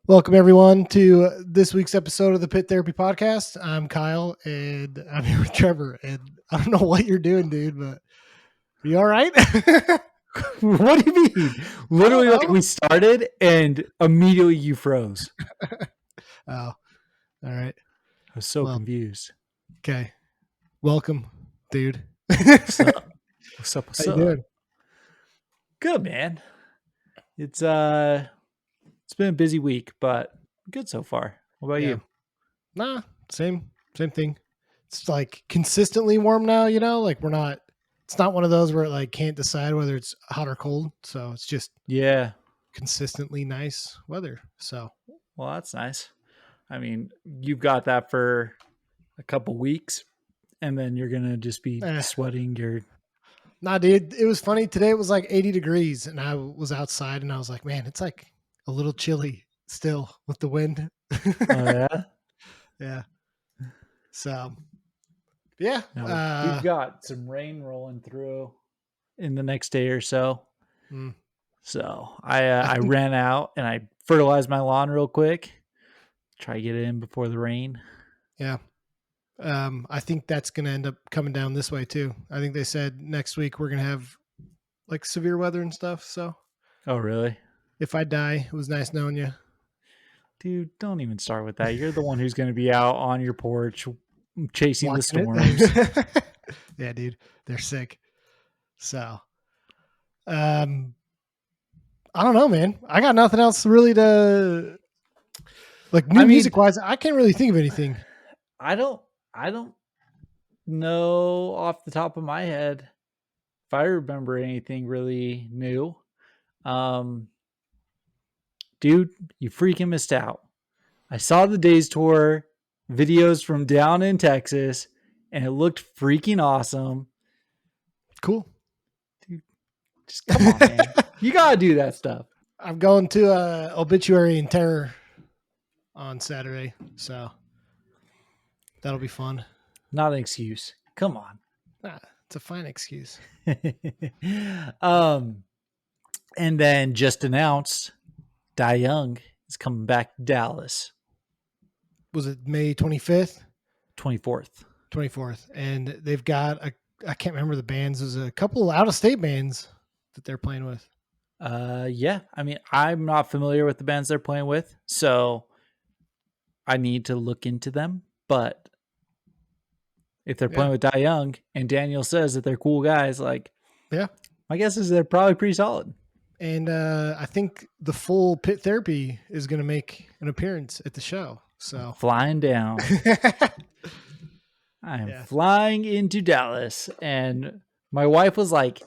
Welcome everyone to this week's episode of the Pit Therapy Podcast. I'm Kyle and I'm here with Trevor. And I don't know what you're doing, dude, but are you all right? What do you mean? Literally, like we started and immediately you froze. Oh, all right. I was so confused. Okay. Welcome, dude. What's up? What's up? How you doing? Good, man. It's been a busy week, but good so far. What about you? Nah, same thing. It's like consistently warm now, like it's not one of those where it like can't decide whether it's hot or cold. So it's just consistently nice weather. So well, that's nice. I mean, you've got that for a couple weeks and then you're gonna just be sweating your Nah, dude, it was funny. Today it was like 80 degrees and I was outside and I was like, man, it's like a little chilly still with the wind. Oh, yeah? Yeah. So, yeah. No, we've got some rain rolling through in the next day or so. So I ran out and I fertilized my lawn real quick. Try to get it in before the rain. Yeah. I think that's going to end up coming down this way too. I think they said next week we're going to have like severe weather and stuff. So, oh, really? If I die, it was nice knowing you. Dude, don't even start with that. You're the one who's going to be out on your porch chasing the storms. Yeah, dude, they're sick. So, I don't know, man. I got nothing else really to like music wise. I can't really think of anything. I don't know off the top of my head if I remember anything really new. Dude, you freaking missed out. I saw the Days Tour videos from down in Texas and it looked freaking awesome. Cool. Dude, just come on, man. You got to do that stuff. I'm going to Obituary and Terror on Saturday, so that'll be fun. Not an excuse. Come on. Nah, it's a fine excuse. And then just announced Die Young is coming back to Dallas. Was it May 25th? 24th. 24th. And they've got I can't remember the bands. There's a couple out-of-state bands that they're playing with. Yeah. I mean, I'm not familiar with the bands they're playing with, so I need to look into them. But if they're playing with Die Young and Daniel says that they're cool guys, like, yeah, my guess is they're probably pretty solid. And I think the full Pit Therapy is going to make an appearance at the show. So flying down. I'm flying into Dallas, and my wife was like,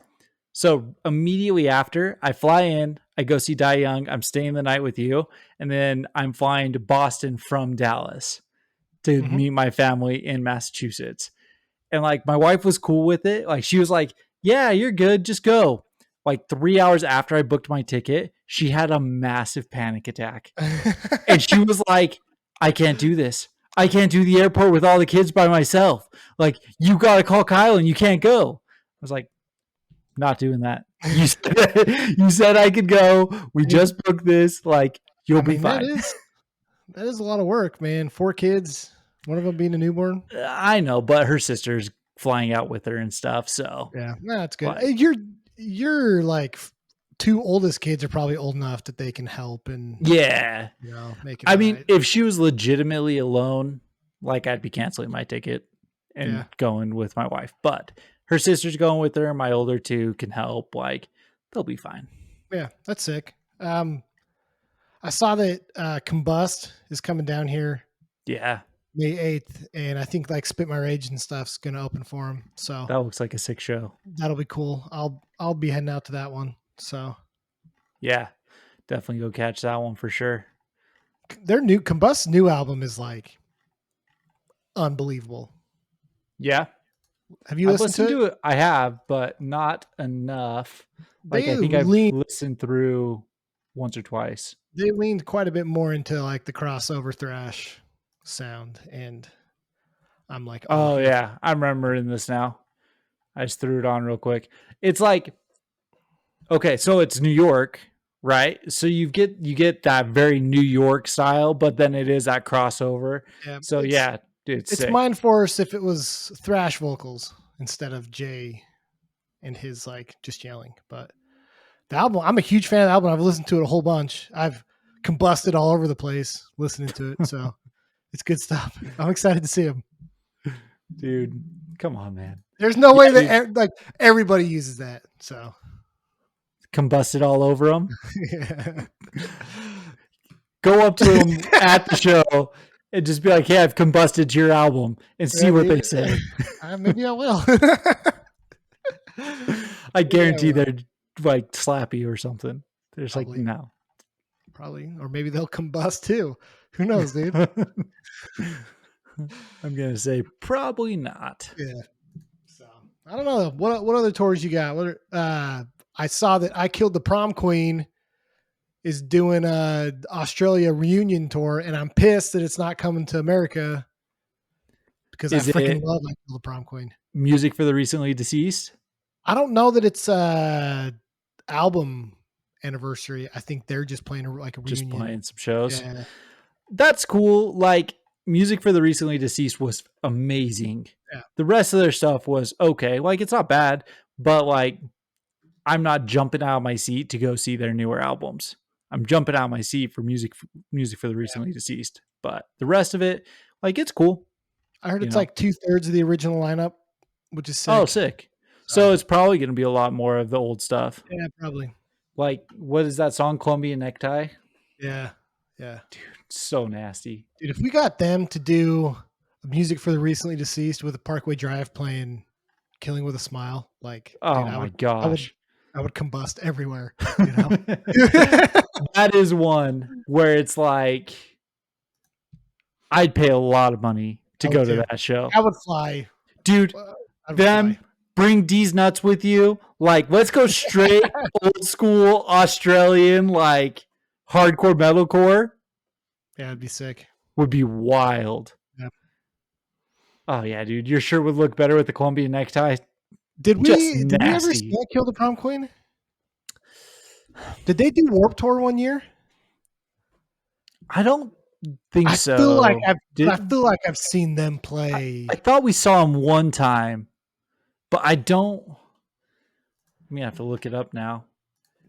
so immediately after I fly in, I go see Die Young. I'm staying the night with you. And then I'm flying to Boston from Dallas to meet my family in Massachusetts. And like, my wife was cool with it. Like, she was like, yeah, you're good. Just go. Like 3 hours after I booked my ticket, she had a massive panic attack. And she was like, I can't do this. I can't do the airport with all the kids by myself. Like, you got to call Kyle and you can't go. I was like, not doing that. You said I could go. We just booked this. Like, you'll be fine. That is a lot of work, man. 4 kids, one of them being a newborn. I know, but her sister's flying out with her and stuff. So yeah, that's good. But you're like 2 oldest kids are probably old enough that they can help and make it. I mean, if she was legitimately alone, like, I'd be canceling my ticket and going with my wife. But her sister's going with her. My older 2 can help. Like, they'll be fine. Yeah, that's sick. I saw that Combust is coming down here. Yeah. May 8th. And I think like Spit My Rage and stuff's going to open for him. So that looks like a sick show. That'll be cool. I'll be heading out to that one. So yeah, definitely go catch that one for sure. Their Combust's new album is like unbelievable. Yeah. Have you listened to it? I have, but not enough. Like, I think I've listened through once or twice. They leaned quite a bit more into like the crossover thrash sound, and I'm like, oh yeah, I'm remembering this now. I just threw it on real quick. It's like, okay, so it's New York, right? So you get that very New York style, but then it is that crossover. Yeah, So yeah, dude, it's it's sick. Mind Force if it was thrash vocals instead of Jay and his like just yelling. But the album, I'm a huge fan of the album. I've listened to it a whole bunch. I've combusted all over the place listening to it. So it's good stuff. I'm excited to see him. Dude, come on, man. There's no way Yeah, dude, that like everybody uses that. So combusted all over them. yeah. Go up to them at the show and just be like, "Hey, I've combusted to your album," and see Yeah, what dude. they say. Maybe I will. I Maybe I guarantee will. they're like slappy or something. They're just like, Probably, no. or maybe they'll combust too. Who knows, dude? I'm gonna say probably not. Yeah. So I don't know what other tours you got. I saw that I Killed the Prom Queen is doing a Australia reunion tour, and I'm pissed that it's not coming to America because I Is freaking it love I Killed the Prom Queen. music for the recently deceased? I don't know that it's album anniversary. I think they're just playing like a Just reunion. playing some shows. Yeah. That's cool. Like music for the recently deceased was amazing. Yeah. The rest of their stuff was okay. Like it's not bad, but like I'm not jumping out of my seat to go see their newer albums. I'm jumping out of my seat for music for the Yeah. recently deceased. But the rest of it, like it's cool. I heard You it's know. like 2/3 of the original lineup, which is Oh, sick. sick. So So it's probably going to be a lot more of the old stuff. yeah, probably. Like what is that song, Colombian Necktie? Yeah. Yeah. Dude, so nasty. Dude, if we got them to do music for the recently deceased with a Parkway Drive playing Killing with a Smile, like, dude, Oh my gosh. I would combust everywhere, you know? That is one where it's like I'd pay a lot of money to I would go to too. that show. I would fly. Dude, I would them fly. bring D's nuts with you. Like, let's go straight old school Australian, like hardcore metalcore Yeah, it'd be sick. would be wild. Yeah. Oh yeah, dude. Your shirt would look better with the Colombian necktie. Did Just we ever see nasty. that Kill the Prom Queen? Did they do Warp Tour one year? I don't think I so. feel like I Did feel like I've seen them play. I thought we saw him one time, but I don't. I'm gonna have to look it up now.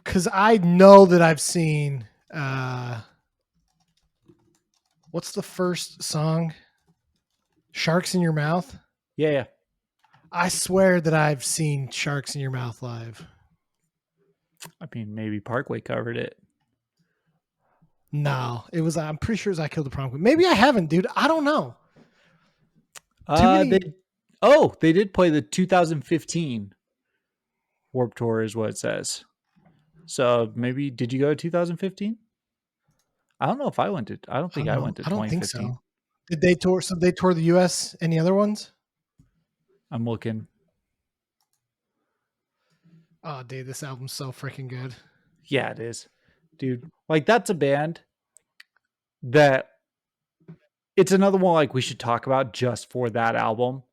Because I know that I've seen what's the first song? Sharks in Your Mouth. Yeah, yeah. I swear that I've seen Sharks in Your Mouth live. I mean, maybe Parkway covered it. No, it was. I'm pretty sure it was I Killed the Prom Queen. Maybe I haven't, dude. I don't know. Too many. They did play the 2015 Warp Tour, is what it says. So maybe did you go to 2015? I don't know if I went to. I don't I think don't I know. went to I don't think 2015. so. Did they tour? So they toured the U.S. Any other ones? I'm looking. Oh, dude, this album's so freaking good. Yeah, it is, dude. Like that's a band that it's another one like we should talk about just for that album.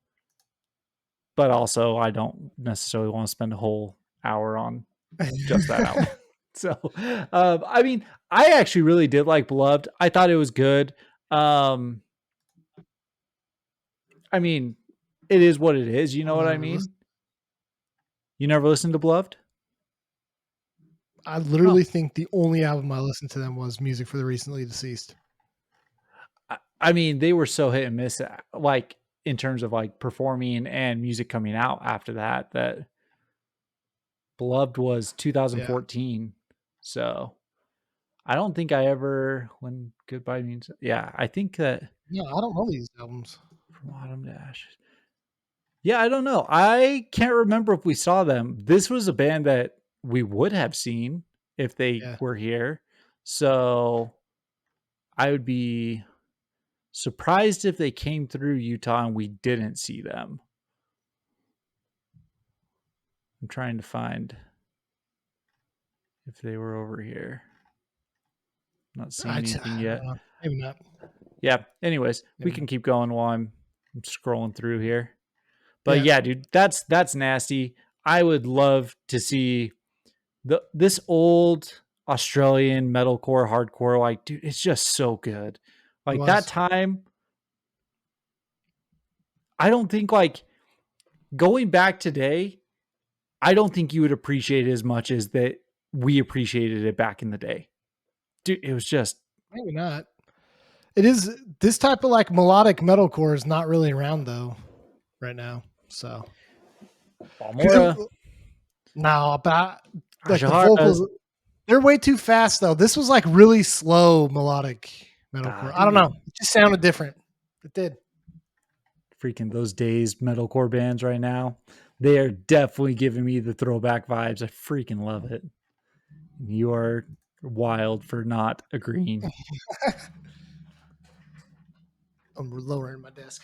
But also, I don't necessarily want to spend a whole hour on just that album. So, I mean, I actually really did like Beloved. I thought it was good. I mean, it is what it is. You know what I mean? You never listened to Beloved? I literally think the only album I listened to them was Music for the Recently Deceased. I mean, they were so hit and miss, like in terms of like performing and music coming out after that. That Beloved was 2014, yeah. So I don't think I ever when Goodbye Means. Yeah, I think that. Yeah, I don't know these albums. From Autumn to Ashes. Yeah, I don't know. I can't remember if we saw them. This was a band that we would have seen if they were here. So I would be surprised if they came through Utah and we didn't see them. I'm trying to find if they were over here. Not seeing anything yet. Maybe not. Yeah. Anyways, we can keep going while I'm scrolling through here. But yeah, dude, that's nasty. I would love to see this old Australian metalcore, hardcore. Like, dude, it's just so good. It Like that was. time, I don't think like going back today, I don't think you would appreciate it as much as that we appreciated it back in the day. Dude, it was just Maybe not. It is this type of like melodic metalcore is not really around though right now. So because Balmora, no, but like the Ashihara's. vocals, they're way too fast though. This was like really slow melodic metalcore. I don't know. Dude, It just sounded different. It did. freaking those days metalcore bands right now. They are definitely giving me the throwback vibes. I freaking love it. You are wild for not agreeing. I'm lowering my desk.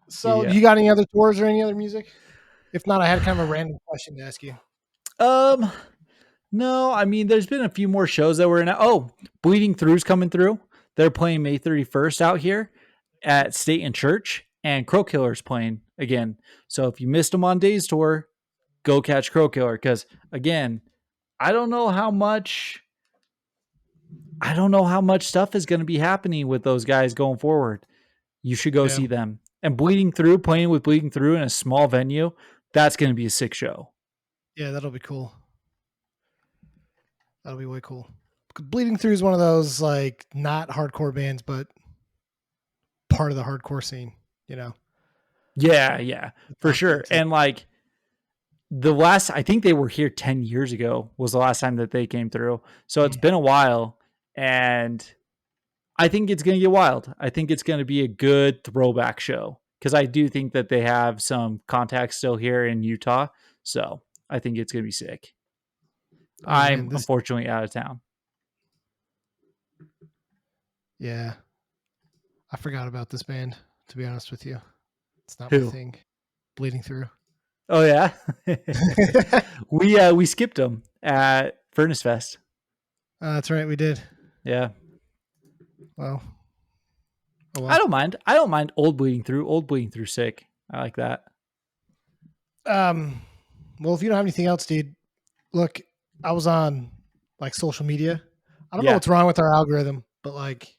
So, do Yeah. you got any other tours or any other music? If not, I had kind of a random question to ask you. Um, no, I mean, there's been a few more shows that were in. Oh, Bleeding Through's coming through. They're playing May 31st out here at State and Church, and Crow Killer's playing again. So if you missed them on Days Tour, go catch Crow Killer because again, I don't know how much. I don't know how much stuff is going to be happening with those guys going forward. You should go Yeah, see them. And Bleeding Through, playing with Bleeding Through in a small venue, that's going to be a sick show. yeah, that'll be cool. That'll be way cool. Bleeding Through is one of those like not hardcore bands, but part of the hardcore scene. You know, Yeah, it's for sure. authentic. And like I think they were here 10 years ago was the last time that they came through. So it's been a while. And I think it's going to get wild. I think it's going to be a good throwback show because I do think that they have some contacts still here in Utah. So I think it's going to be sick. Oh man, I'm this unfortunately out of town. yeah, I forgot about this band. To be honest with you, it's not my Who? thing. Bleeding Through. Oh yeah, we skipped them at Furnace Fest. That's right, we did. Yeah, Well, oh I well. don't mind. I don't mind old Bleeding Through. Old Bleeding Through sick. I like that. Um, well, if you don't have anything else, dude, look, I was on like social media. I don't know Yeah. what's wrong with our algorithm, but like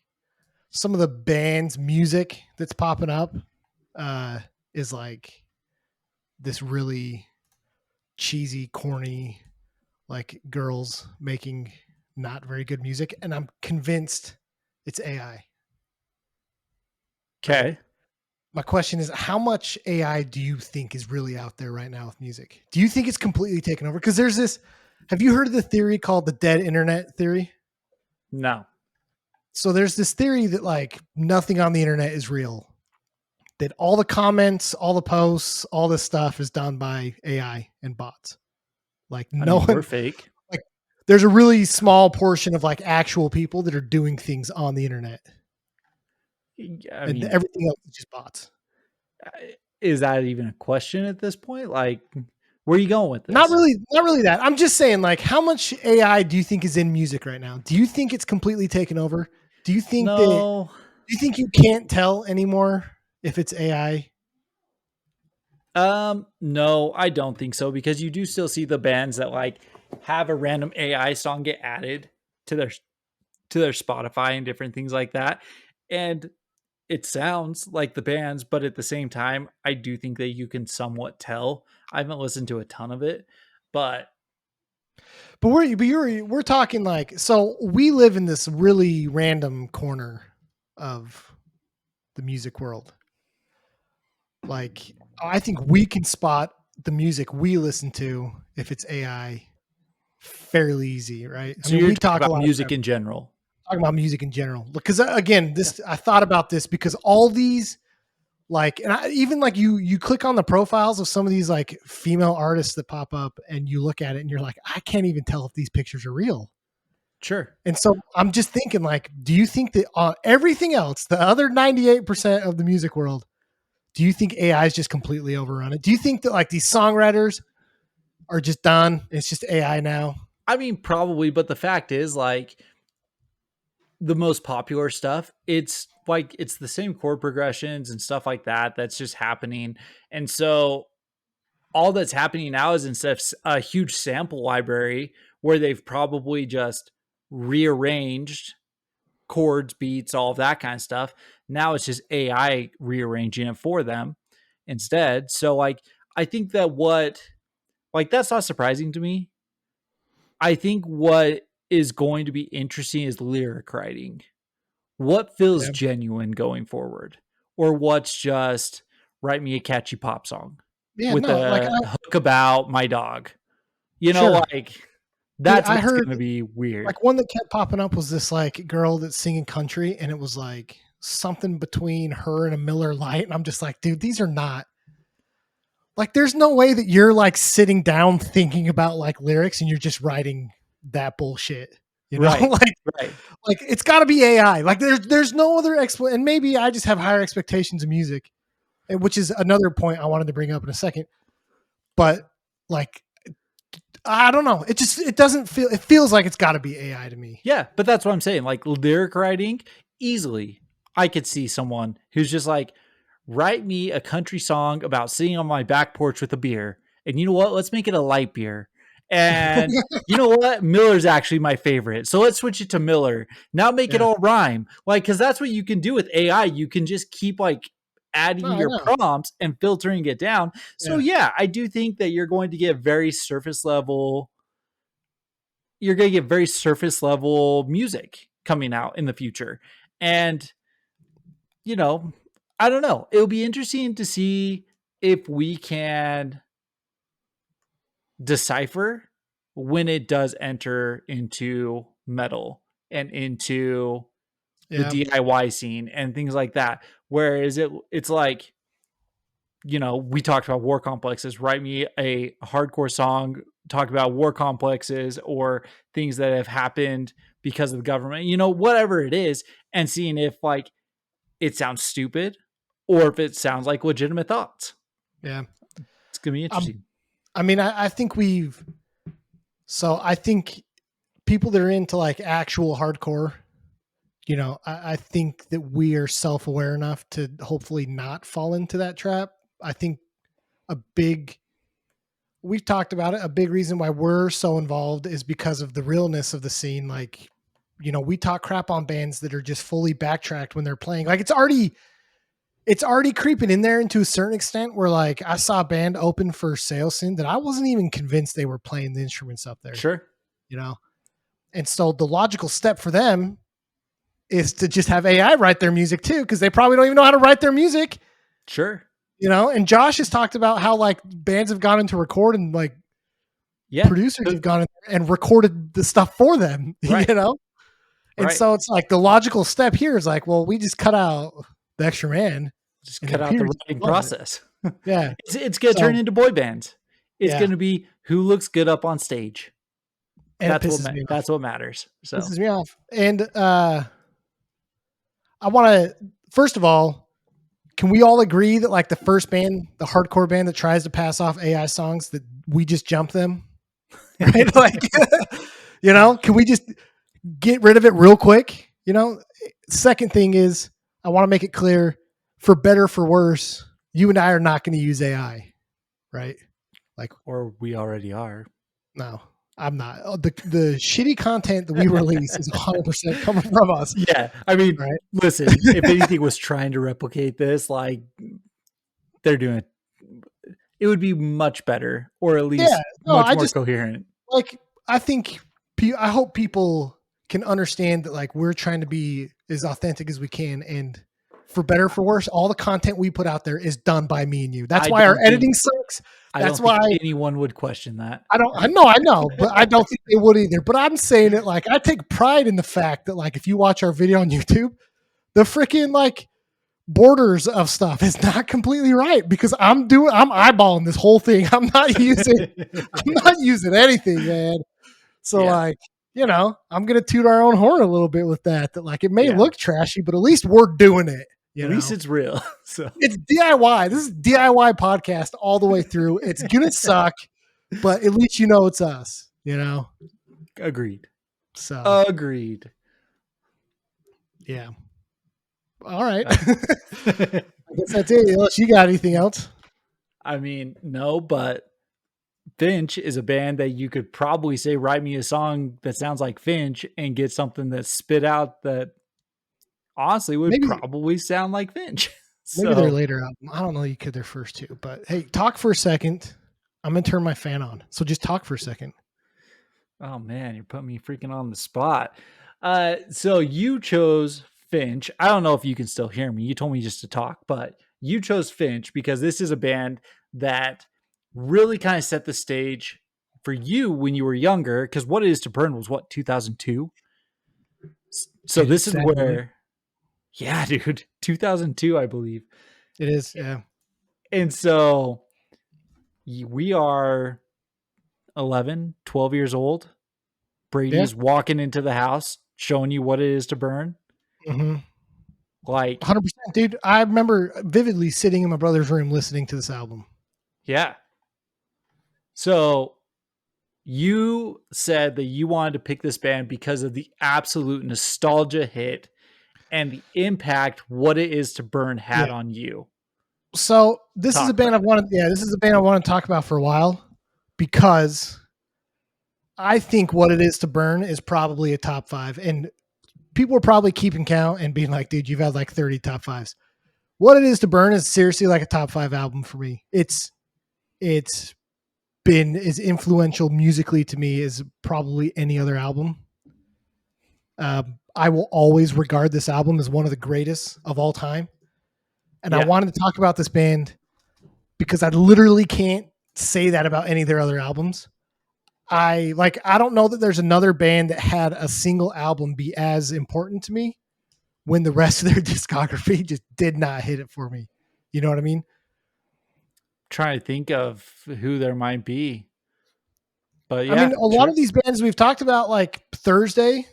some of the band's music that's popping up uh, is like this really cheesy, corny, like girls making not very good music, and I'm convinced it's AI. Right. Okay. My question is, how much AI do you think is really out there right now with music? Do you think it's completely taken over? Because there's this. Have you heard of the theory called the dead internet theory? No. So there's this theory that like nothing on the internet is real. That all the comments, all the posts, all this stuff is done by AI and bots. Like I no mean, we're one, fake. like there's a really small portion of like actual people that are doing things on the internet, I and mean, everything else is just bots. is that even a question at this point? Like, where are you going with Not this? really, not really that. I'm just saying, like, how much AI do you think is in music right now? Do you think it's completely taken over? Do you think that? No. Do you think you can't tell anymore if it's AI? No, I don't think so because you do still see the bands that like have a random AI song get added to their Spotify and different things like that. And it sounds like the bands, but at the same time, I do think that you can somewhat tell. I haven't listened to a ton of it, but But we're talking like, so we live in this really random corner of the music world. Like, I think we can spot the music we listen to if it's AI fairly easy, right? I so mean, you're we talking talk a about lot music of in general. talking about music in general because again, this I thought about this because all these like, and even like you click on the profiles of some of these like female artists that pop up, and you look at it, and you're like, I can't even tell if these pictures are real. Sure. And so I'm just thinking, like, do you think that everything else, the other 98% of the music world, do you think AI is just completely overrun it? Do you think that like these songwriters are just done? It's just AI now. I mean, probably, but the fact is, like, the most popular stuff, it's like it's the same chord progressions and stuff like that that's just happening. And so all that's happening now is instead of a huge sample library where they've probably just rearranged chords, beats, all of that kind of stuff. Now it's just AI rearranging it for them instead. So like I think that that's not surprising to me. I think what is going to be interesting is lyric writing. What feels Yeah. genuine going forward? Or what's just write me a catchy pop song Yeah, with no, like a hook about my dog. sure. Like Dude, that's I what's heard going to be weird. like one that kept popping up was this like girl that's singing country, and it was like something between her and a Miller Lite. And I'm just like, dude, these are not like, there's no way that you're like sitting down thinking about like lyrics and you're just writing that bullshit, you know? Right. like, Right. like it's got to be AI. Like, there's no other explanation. And maybe I just have higher expectations of music, which is another point I wanted to bring up in a second. But like, I don't know. It doesn't feel. It feels like it's got to be AI to me. Yeah, but that's what I'm saying. Like lyric writing, easily, I could see someone who's just like, write me a country song about sitting on my back porch with a beer. And you know what? Let's make it a light beer. And you know what? Miller's actually my favorite. So let's switch it to Miller. Now make it Yeah. all rhyme. Like, because that's what you can do with AI. You can just keep like No, adding I your know. prompts and filtering it down. So Yeah. yeah, I do think that you're going to get very surface level music coming out in the future. And, you know, I don't know. It'll be interesting to see if we can decipher when it does enter into metal and into the Yeah. DIY scene and things like that. Whereas it's like, we talked about war complexes. Write me a hardcore song, talk about war complexes or things that have happened because of the government, whatever it is, and seeing if like it sounds stupid or if it sounds like legitimate thoughts. Yeah. It's gonna be interesting. I mean, I think I think people that are into like actual hardcore, I think that we are self aware enough to hopefully not fall into that trap. I think a big, we've talked about it, a big reason why we're so involved is because of the realness of the scene. Like, we talk crap on bands that are just fully backtracked when they're playing. Like, it's already creeping in there into a certain extent where like I saw a band open for Sailsin that I wasn't even convinced they were playing the instruments up there, Sure. you know? And so the logical step for them is to just have AI write their music too, because they probably don't even know how to write their music. Sure. And Josh has talked about how like bands have gone into record and like producers have gone in and recorded the stuff for them, right. And so it's like the logical step here is like, well, we just cut out the extra man. Just cut out the writing process. Yeah. It's going to turn into boy bands. It's going to be who looks good up on stage. And that's what matters. So pisses me off. And I want to, first of all, can we all agree that like the first band, the hardcore band that tries to pass off AI songs, that we just jump them? Right? Like, can we just get rid of it real quick? Second thing is, I want to make it clear, for better, for worse, you and I are not going to use AI, right? Like, or we already are. No, I'm not. The shitty content that we release is 100% coming from us. Yeah. I mean, right? Listen, if anything was trying to replicate this, like they're doing it would be much better, or at least much more coherent. Like, I hope people can understand that like we're trying to be as authentic as we can, and for better, for worse, all the content we put out there is done by me and you. That's why our editing sucks. That's why anyone would question that. I know, but I don't think they would either. But I'm saying it like I take pride in the fact that like if you watch our video on YouTube, the freaking like borders of stuff is not completely right because I'm eyeballing this whole thing. I'm not using anything, man. So like, I'm gonna toot our own horn a little bit with that like it may look trashy, but at least we're doing it. At least it's real. So it's DIY. This is DIY podcast all the way through. It's gonna suck, but at least it's us. Agreed. So agreed. Yeah. All right. I guess that's it. Unless you got anything else. I mean, no, but Finch is a band that you could probably say, write me a song that sounds like Finch and get something that spit out that honestly would Maybe probably sound like Finch. maybe their So, later album. I don't know. You could their first two, but hey, talk for a second. I'm gonna turn my fan on. So just talk for a second. oh man, you're putting me freaking on the spot. So you chose Finch. I don't know if you can still hear me. You told me just to talk, but you chose Finch because this is a band that really kind of set the stage for you when you were younger. Because What It Is to Burn was what, 2002? So this is Sadly, where, yeah, dude, 2002, I believe. it is. Yeah. And so we are 11, 12 years old. Yeah. Brady's walking into the house, showing you what it is to burn. Mm-hmm. Like, 100%, dude. I remember vividly sitting in my brother's room listening to this album. yeah. So you said that you wanted to pick this band because of the absolute nostalgia hit and the impact What It Is to Burn had Yeah. on you. So this is a Talk band about I've it. wanted. Yeah, this is a band I want to talk about for a while because I think What It Is to Burn is probably a top five, and people are probably keeping count and being like, "Dude, you've had like 30 top fives." What It Is to Burn is seriously like a top five album for me. It's been as influential musically to me as probably any other album. I will always regard this album as one of the greatest of all time. And I Yeah. wanted to talk about this band because I literally can't say that about any of their other albums. I don't know that there's another band that had a single album be as important to me when the rest of their discography just did not hit it for me. You know what I mean? Trying to think of who there might be. But I mean, yeah, a lot sure. of these bands we've talked about, like Thursday,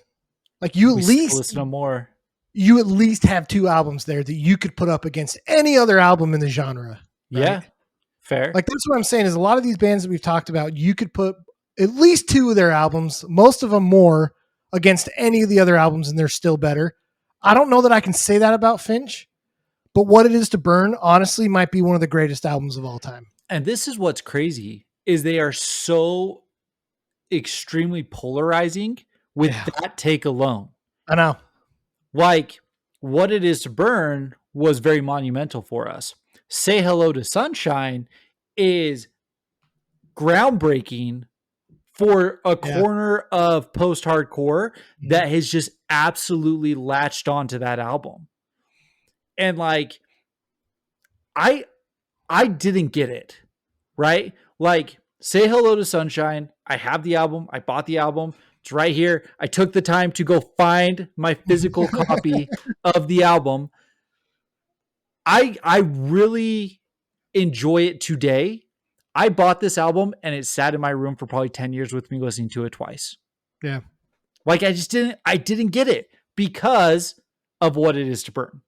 like you at We still least listen to more. you at least have two albums there that you could put up against any other album in the genre, right? Yeah. Fair. Like that's what I'm saying is a lot of these bands that we've talked about, you could put at least two of their albums, most of them more, against any of the other albums, and they're still better. I don't know that I can say that about Finch, but What It Is to Burn, honestly, might be one of the greatest albums of all time. And this is what's crazy is they are so extremely polarizing with Yeah, that take alone. I know. Like, What It Is to Burn was very monumental for us. Say Hello to Sunshine is groundbreaking for a Yeah, corner of post hardcore that has just absolutely latched onto that album. And like, I I didn't get it, right? Like, Say Hello to Sunshine. I have the album. I bought the album. It's right here. I took the time to go find my physical copy of the album. I really enjoy it today. I bought this album and it sat in my room for probably 10 years with me listening to it twice. yeah, Like I didn't get it because of What It Is to Burn.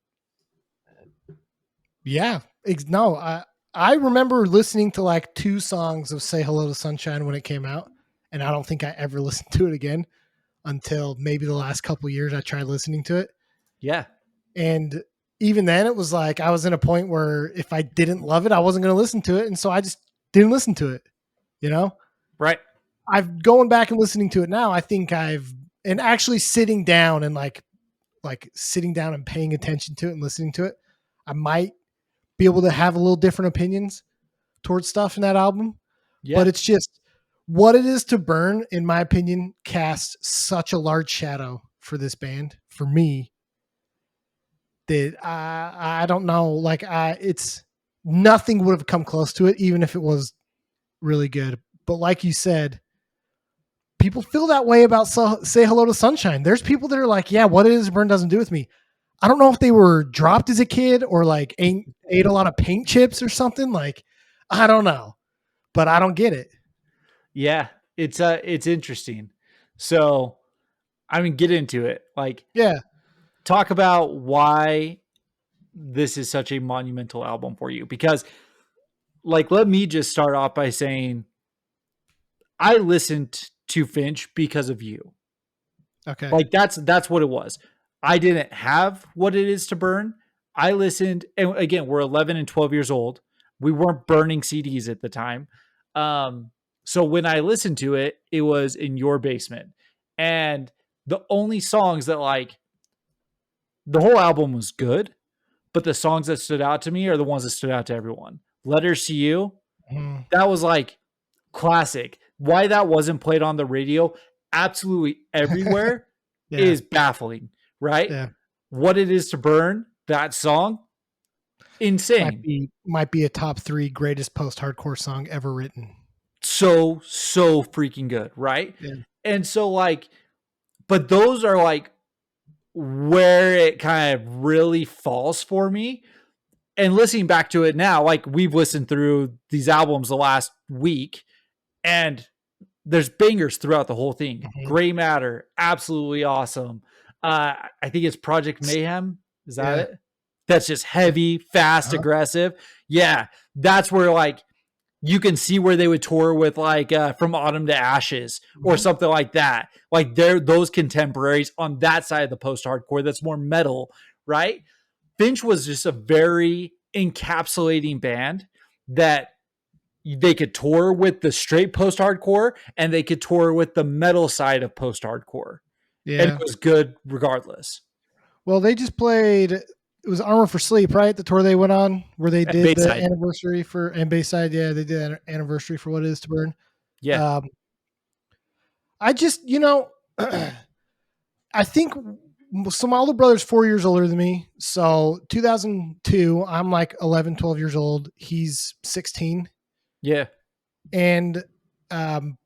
yeah. No, I remember listening to like two songs of Say Hello to Sunshine when it came out, and I don't think I ever listened to it again until maybe the last couple of years I tried listening to it. Yeah. And even then, it was like I was in a point where if I didn't love it, I wasn't going to listen to it. And so I just didn't listen to it. You know, Right. I've going back and listening to it now. I think and actually sitting down and like sitting down and paying attention to it and listening to it, I might be able to have a little different opinions towards stuff in that album. Yeah. But it's just What It Is to Burn, in my opinion, casts such a large shadow for this band, for me, that I don't know. Like it's nothing would have come close to it, even if it was really good. But like you said, people feel that way about Say Hello to Sunshine. There's people that are like, yeah, What It Is to Burn doesn't do with me. I don't know if they were dropped as a kid or like ate a lot of paint chips or something. Like, I don't know, but I don't get it. Yeah. It's interesting. So I mean, get into it. Like, Yeah. talk about why this is such a monumental album for you. Because, like, let me just start off by saying I listened to Finch because of you. Okay. Like, that's what it was. I didn't have What It Is to Burn. I listened, and again, we're 11 and 12 years old. We weren't burning CDs at the time. Um, So when I listened to it, it was in your basement. And the only songs that like the whole album was good, but the songs that stood out to me are the ones that stood out to everyone. Letters to You, Mm, that was like classic. Why that wasn't played on the radio absolutely everywhere yeah, is baffling, right? yeah. What It Is to Burn, that song, insane. Might be a top 3 greatest post-hardcore song ever written. So freaking good, right? Yeah. And so like, but those are like where it kind of really falls for me. And listening back to it now, like we've listened through these albums the last week, and there's bangers throughout the whole thing. Mhm. Gray Matter, absolutely awesome. I think it's Project Mayhem. Is that Yeah. it? That's just Yeah. heavy, fast, Uh-huh. aggressive. Yeah, that's where like you can see where they would tour with like From Autumn to Ashes or Mhm. something like that. Like they're those contemporaries on that side of the post-hardcore that's more metal, right? Finch was just a very encapsulating band that they could tour with the straight post-hardcore and they could tour with the metal side of post-hardcore. And it Yeah. was good regardless. Well, they just played. It was Armor for Sleep, right? The tour they went on, where they At did the Bayside. anniversary for and Bayside. Yeah, they did an anniversary for What It Is to Burn. Yeah. Um, I just, I think so. My older brother's 4 years older than me. So 2002, I'm like 11, 12 years old. He's 16, Yeah. and um,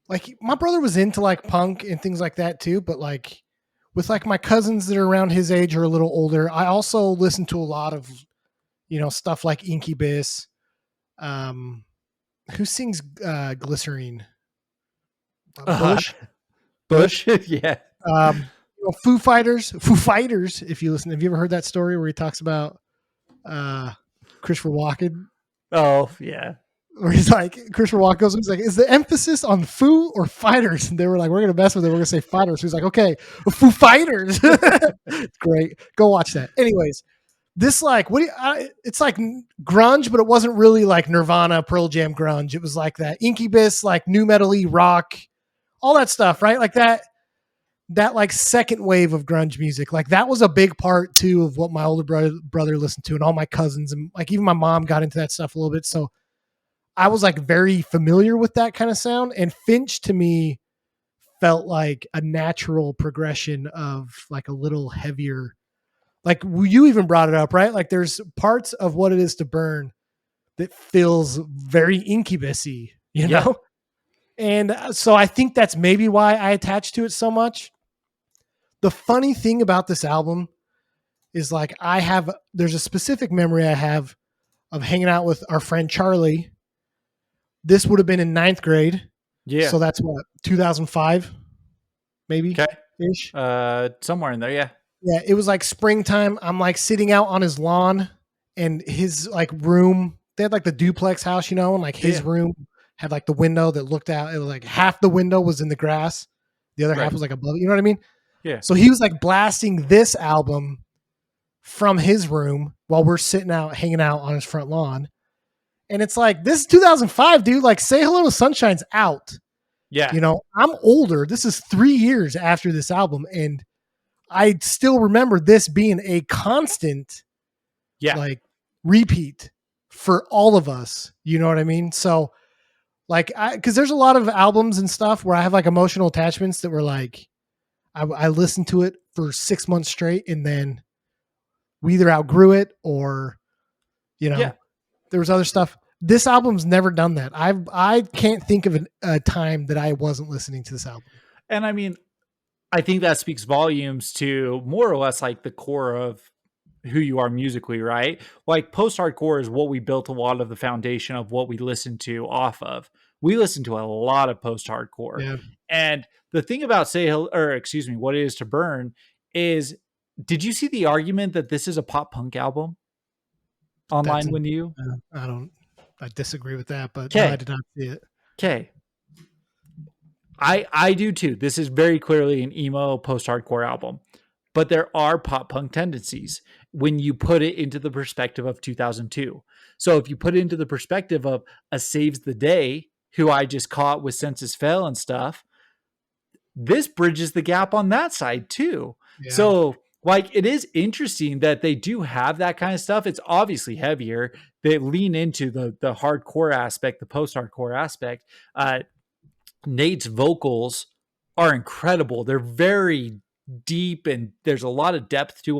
like my brother was into like punk and things like that too. But like with like my cousins that are around his age or a little older, I also listen to a lot of stuff like Incubus. Um, who sings Glycerine? Bush. Bush. Bush. Yeah. Foo Fighters. Foo Fighters. If you listen, have you ever heard that story where he talks about Christopher Walken? Oh, yeah. Where he's like, Christopher Walken goes, he's like, is the emphasis on Foo or Fighters? And they were like, we're gonna mess with it. We're gonna say Fighters. He's like, okay, Foo Fighters. It's great. Go watch that. Anyways, this like it's like grunge, but it wasn't really like Nirvana, Pearl Jam grunge. It was like that Incubus, like new metal-y rock, all that stuff, right? Like that like second wave of grunge music. Like that was a big part too of what my older brother listened to, and all my cousins, and like even my mom got into that stuff a little bit. So I was like very familiar with that kind of sound. And Finch to me felt like a natural progression of like a little heavier. Like you even brought it up, right? Like there's parts of What It Is to Burn that feels very incubus-y, you Yeah. know? And so I think that's maybe why I attached to it so much. The funny thing about this album is like there's a specific memory I have of hanging out with our friend Charlie. This would have been in ninth grade. Yeah. So that's what, 2005, maybe Okay. ish. Somewhere in there. Yeah. Yeah. It was like springtime. I'm like sitting out on his lawn, and his like room, they had like the duplex house, and like his Yeah. room had like the window that looked out. It was like half the window was in the grass. The other half Right. was like above it. You know what I mean? Yeah. So he was like blasting this album from his room while we're sitting out, hanging out on his front lawn. And it's like, this is 2005, dude. Like, Say Hello to Sunshine's out. Yeah. I'm older. This is 3 years after this album. And I still remember this being a constant, Yeah. like, repeat for all of us. You know what I mean? So, like, because there's a lot of albums and stuff where I have like emotional attachments that were like, I listened to it for 6 months straight, and then we either outgrew it or, Yeah. there was other stuff. This album's never done that. I can't think of a time that I wasn't listening to this album. And I mean, I think that speaks volumes to more or less like the core of who you are musically, right? Like post-hardcore is what we built a lot of the foundation of what we listen to off of. We listen to a lot of post-hardcore. Yeah. And the thing about What It Is to Burn is, did you see the argument that this is a pop punk album online when you? I disagree with that, but no, I did not see it. Okay. I do too. This is very clearly an emo post-hardcore album, but there are pop punk tendencies when you put it into the perspective of 2002. So if you put it into the perspective of a Saves the Day who I just caught with Census Fail and stuff, this bridges the gap on that side too. Yeah. So like it is interesting that they do have that kind of stuff. It's obviously heavier. They lean into the hardcore aspect, the post-hardcore aspect. Nate's vocals are incredible. They're very deep and there's a lot of depth to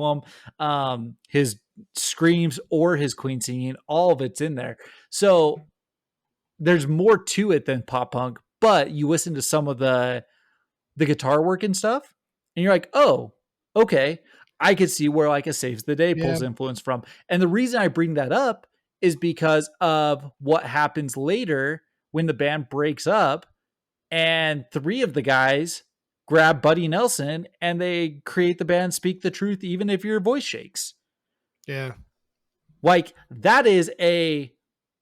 them. His screams or his queen singing, all of it's in there. So there's more to it than pop punk, but you listen to some of the guitar work and stuff, and you're like, oh, okay, I could see where like a Saves the Day Yeah. pulls influence from. And the reason I bring that up is because of what happens later when the band breaks up and three of the guys grab Buddy Nelson and they create the band Speak the Truth, even if your voice shakes. Yeah. Like that is a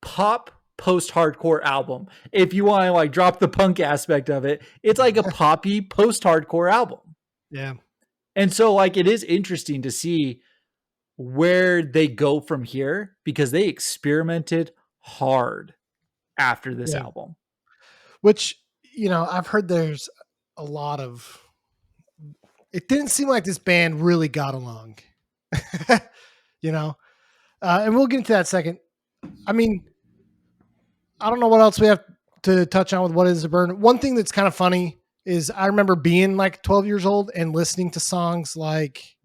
pop post-hardcore album. If you want to like drop the punk aspect of it, it's like a poppy post-hardcore album. Yeah. And so like it is interesting to see where they go from here because they experimented hard after this Yeah. album. Which, I've heard there's a lot of, it didn't seem like this band really got along, and we'll get into that second. I mean, I don't know what else we have to touch on with What Is a Burn. One thing that's kind of funny is I remember being like 12 years old and listening to songs like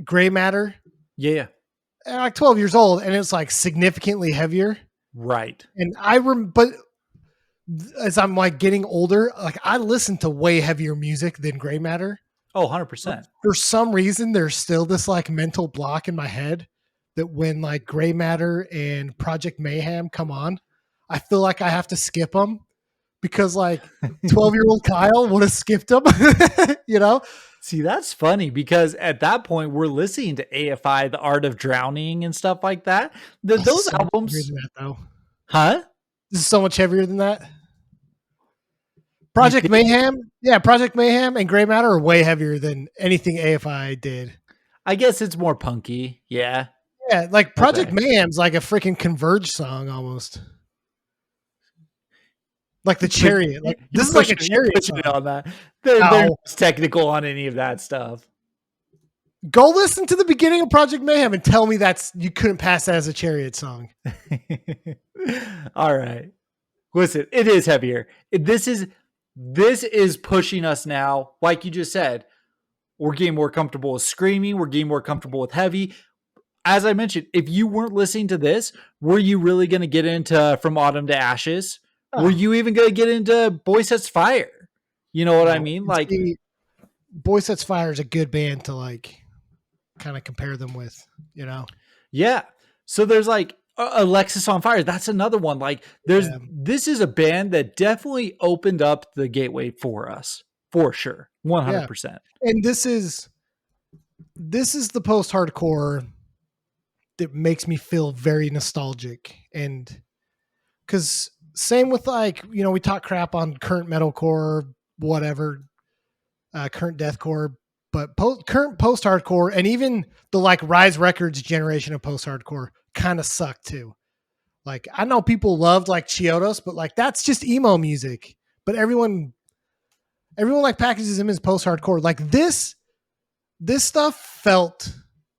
Gray Matter. Yeah. And like 12 years old, and it's like significantly heavier. Right. And but as I'm like getting older, like I listen to way heavier music than Gray Matter. Oh, 100%. But for some reason, there's still this like mental block in my head that when like Gray Matter and Project Mayhem come on, I feel like I have to skip them because like 12-year-old Kyle would have skipped them, See, that's funny because at that point we're listening to AFI, The Art of Drowning and stuff like that. Those so albums, that, though. Huh? This is so much heavier than that. Project Mayhem and Gray Matter are way heavier than anything AFI did. I guess it's more punky. Yeah. Yeah, like Project Mayhem's like a freaking Converge song almost. Like the Chariot. Like this is like a Chariot song. On that. They're not technical on any of that stuff. Go listen to the beginning of Project Mayhem and tell me you couldn't pass that as a Chariot song. All right. Listen, it is heavier. This is pushing us now. Like you just said, we're getting more comfortable with screaming. We're getting more comfortable with heavy. As I mentioned, if you weren't listening to this, were you really going to get into From Autumn to Ashes? Were you even going to get into Boy Sets Fire? You know what I mean? Like, Boy Sets Fire is a good band to like kind of compare them with, Yeah. So there's like Alexis on Fire. That's another one. Like this is a band that definitely opened up the gateway for us for sure. 100%. Yeah. And this is the post-hardcore that makes me feel very nostalgic. And cause same with like, we talk crap on current metalcore, whatever, current deathcore, but current post-hardcore and even the like Rise Records generation of post-hardcore kind of suck too. Like I know people loved like Chiodos, but like that's just emo music. But everyone like packages them as post-hardcore. Like this stuff felt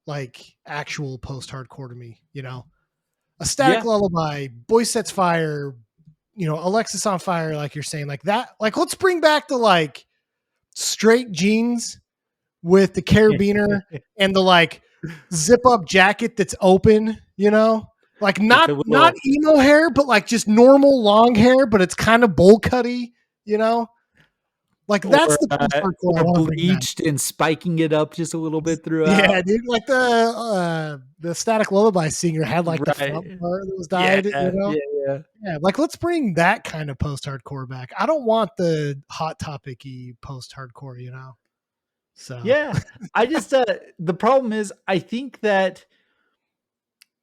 like actual post-hardcore to me, A Static Lullaby, Boy Sets Fire, Alexis on Fire, like you're saying, like that. Like let's bring back the like straight jeans with the carabiner and the like zip up jacket that's open, like not emo hair, but like just normal long hair, but it's kind of bowl cutty, like that's the hardcore bleached and spiking it up just a little bit throughout. Yeah, dude, like the Static Lullaby singer had like the front part that was dyed, Yeah, like let's bring that kind of post-hardcore back. I don't want the Hot Topic-y post-hardcore, So yeah, I just the problem is I think that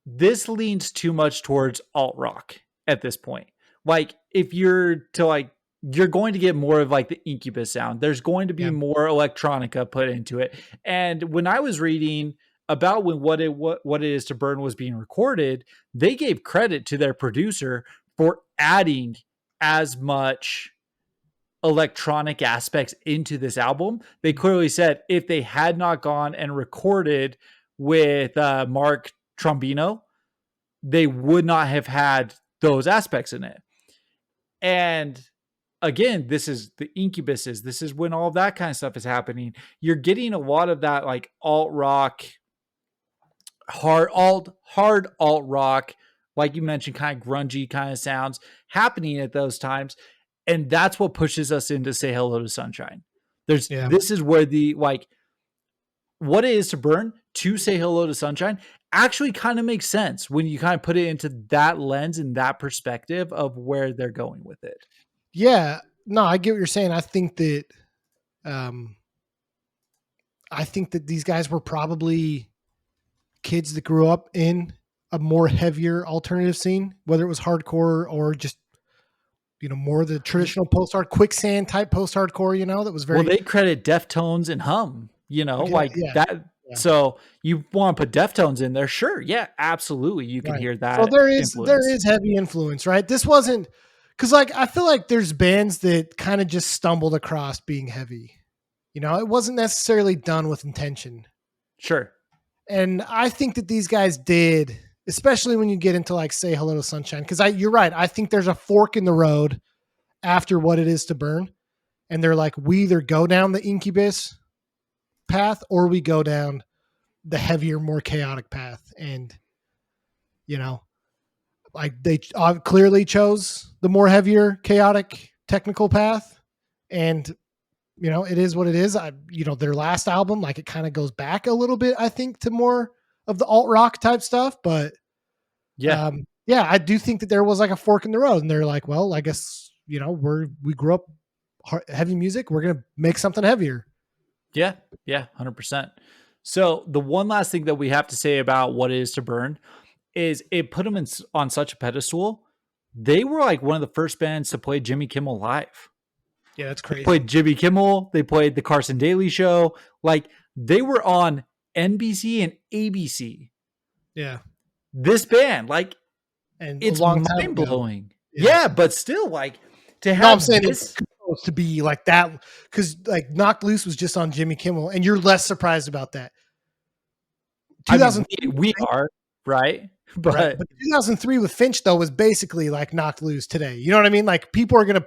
this leans too much towards alt rock at this point. Like if you're going to get more of like the Incubus sound. There's going to be more electronica put into it. And when I was reading about what it is to burn was being recorded, they gave credit to their producer for adding as much electronic aspects into this album. They clearly said if they had not gone and recorded with Mark Trombino, they would not have had those aspects in it. And again, this is the Incubuses. This is when all that kind of stuff is happening. You're getting a lot of that like alt rock, hard alt rock, like you mentioned, kind of grungy kind of sounds happening at those times. And that's what pushes us into Say Hello to Sunshine. This is where the like what it is to burn to Say Hello to Sunshine actually kind of makes sense when you kind of put it into that lens and that perspective of where they're going with it. Yeah, no, I get what you're saying. I think that these guys were probably kids that grew up in a more heavier alternative scene, whether it was hardcore or just, more the traditional post-hard quicksand type post-hardcore, that was very. Well, they credit Deftones and Hum, that. Yeah. So you want to put Deftones in there? Sure. Yeah, absolutely. You can hear that. So there is heavy influence, right? This wasn't because I feel like there's bands that kind of just stumbled across being heavy. It wasn't necessarily done with intention. Sure. And I think that these guys did, especially when you get into like Say Hello to Sunshine, because you're right. I think there's a fork in the road after What It Is to Burn. And they're like, we either go down the Incubus path or we go down the heavier, more chaotic path. And, they clearly chose the more heavier, chaotic, technical path. And, it is what it is. Their last album, it kind of goes back a little bit, I think, to more of the alt rock type stuff. But I do think that there was like a fork in the road, and they're like, well, I guess, we grew up heavy music. We're going to make something heavier. Yeah. 100%. So the one last thing that we have to say about What It Is to Burn is it put them on such a pedestal. They were like one of the first bands to play Jimmy Kimmel live. Yeah, that's crazy. They played Jimmy Kimmel. They played the Carson Daly Show. Like they were on NBC and ABC. Yeah. This band, and it's mind blowing. Yeah, but still, to have I'm saying this to be like that, because Knocked Loose was just on Jimmy Kimmel, and you're less surprised about that. 2003, we are right, but 2003 with Finch though was basically like Knocked Loose today. You know what I mean? Like people are gonna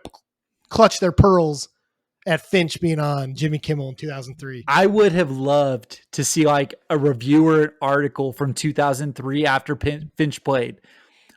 clutch their pearls at Finch being on Jimmy Kimmel in 2003. I would have loved to see a reviewer article from 2003 after Finch played.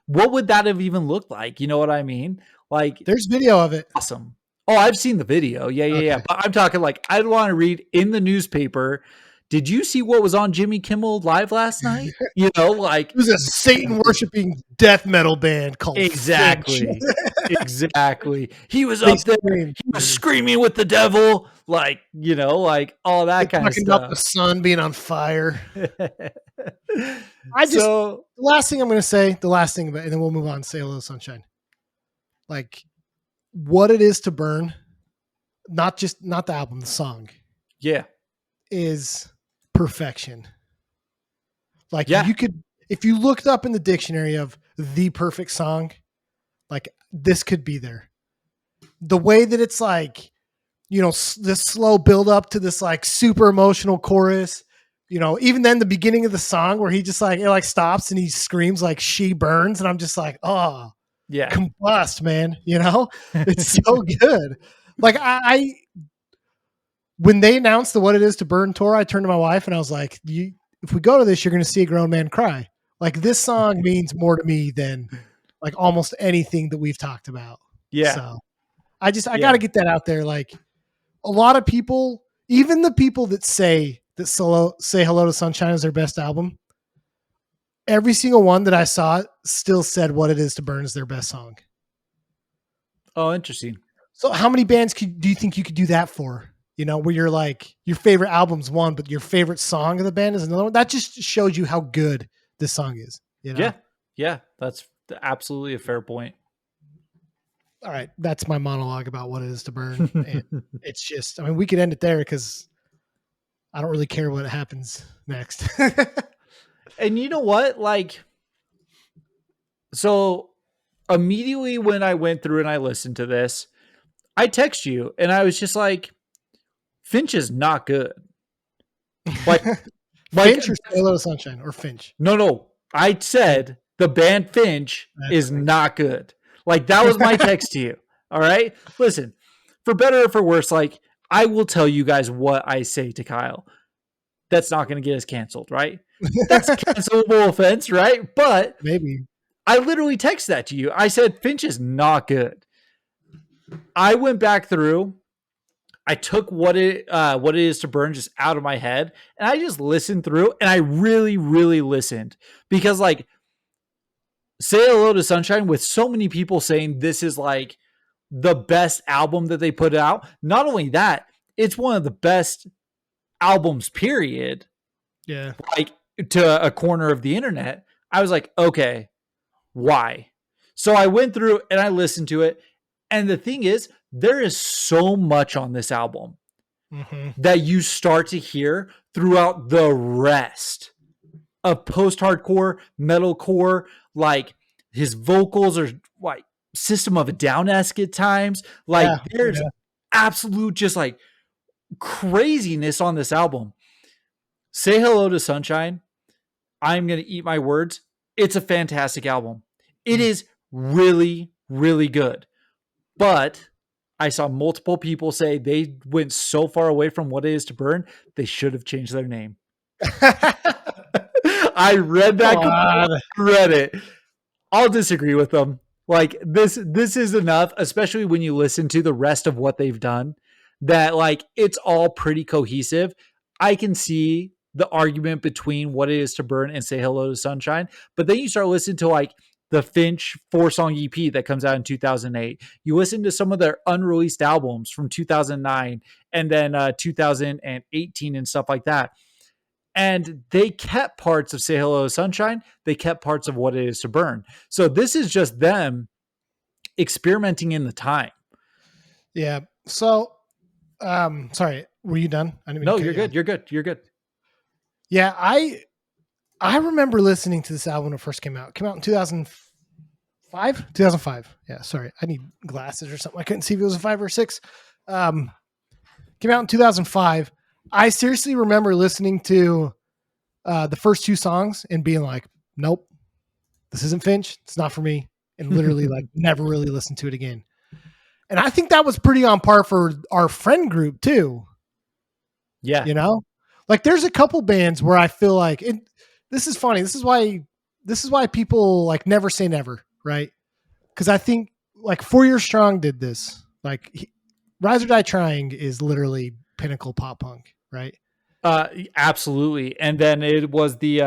What would that have even looked like? You know what I mean? There's video of it. Awesome. Oh, I've seen the video. Yeah. But I'm talking I'd want to read in the newspaper. Did you see what was on Jimmy Kimmel Live last night? It was a Satan worshiping death metal band called Exactly. Exactly. He was up there. He was screaming with the devil, all that kind of stuff. About the sun being on fire. The last thing I'm going to say, and then we'll move on. Say Hello to Sunshine. What It Is to Burn, not the album, the song. Yeah, is perfection. You could, if you looked up in the dictionary of the perfect song, this could be there. The way that it's this slow build up to this super emotional chorus, even then the beginning of the song where he just it stops and he screams she burns. And I'm just oh yeah, combust, man. It's so good. When they announced the What It Is to Burn tour, I turned to my wife and I was like, if we go to this, you're going to see a grown man cry. This song means more to me than almost anything that we've talked about. Yeah. So I got to get that out there. A lot of people, even the people that say Hello to Sunshine is their best album, every single one that I saw still said What It Is to Burn is their best song. Oh, interesting. So how many bands do you think you could do that for? Where you're your favorite album's one, but your favorite song of the band is another one. That just shows you how good this song is. Yeah. That's absolutely a fair point. All right. That's my monologue about What It Is to Burn. And it's just, we could end it there because I don't really care what happens next. And you know what? So immediately when I went through and I listened to this, I text you and I was just like, Finch is not good. Like, Finch or Say Hello to Sunshine or Finch? No. I said the band Finch That's is right. not good. Like, that was my text to you. All right. Listen, for better or for worse, like, I will tell you guys what I say to Kyle. That's not going to get us canceled, right? That's a cancelable offense, right? But Maybe. I literally texted that to you. I said Finch is not good. I went back through. I took what it is to burn just out of my head, and I just listened through, and I really, really listened because like Say Hello to Sunshine with so many people saying this is like the best album that they put out. Not only that, it's one of the best albums, period. Yeah. Like to a corner of the internet. I was like, okay, why? So I went through and I listened to it. And the thing is, there is so much on this album that you start to hear throughout the rest of post-hardcore, metalcore. Like his vocals are like System of a Down-esque at times. Like there's absolute just like craziness on this album. Say Hello to Sunshine. I'm going to eat my words. It's a fantastic album. It is really, really good. But I saw multiple people say they went so far away from What It Is to Burn, they should have changed their name. I read that. Read it. I'll disagree with them. Like this is enough, especially when you listen to the rest of what they've done, that like it's all pretty cohesive. I can see the argument between What It Is to Burn and Say Hello to Sunshine, but then you start listening to like the Finch 4-song EP that comes out in 2008. You listen to some of their unreleased albums from 2009 and then 2018 and stuff like that. And they kept parts of Say Hello to Sunshine. They kept parts of What It Is to Burn. So this is just them experimenting in the time. Yeah. So, sorry, were you done? I didn't No, you're good. You're good. You're good. Yeah, I remember listening to this album when it first came out. It came out in 2005. 2005. Yeah, sorry, I need glasses or something. I couldn't see if it was a 5 or 6. Came out in 2005. I seriously remember listening to the first 2 songs and being like, nope, this isn't Finch. It's not for me. And literally like never really listened to it again. And I think that was pretty on par for our friend group too. Yeah. You know, like there's a couple bands where I feel like this is funny. This is why people like never say never. Right. Cause I think like 4 Years Strong did this. Like Rise or Die Trying is literally pinnacle pop punk. Right. Absolutely. And then it was the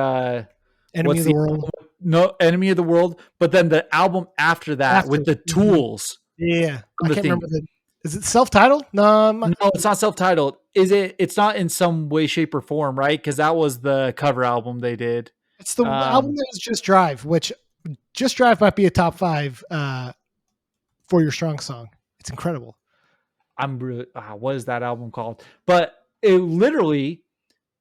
Enemy of the World. No, Enemy of the World. But then the album after that with the Tools. Yeah. I can't remember is it self-titled? No, it's not self-titled. Is it? It's not in some way, shape, or form, right? Because that was the cover album they did. It's the album that was Just Drive, which Just Drive might be a top 5 For Your Strong song. It's incredible. I'm really, what is that album called? But it literally,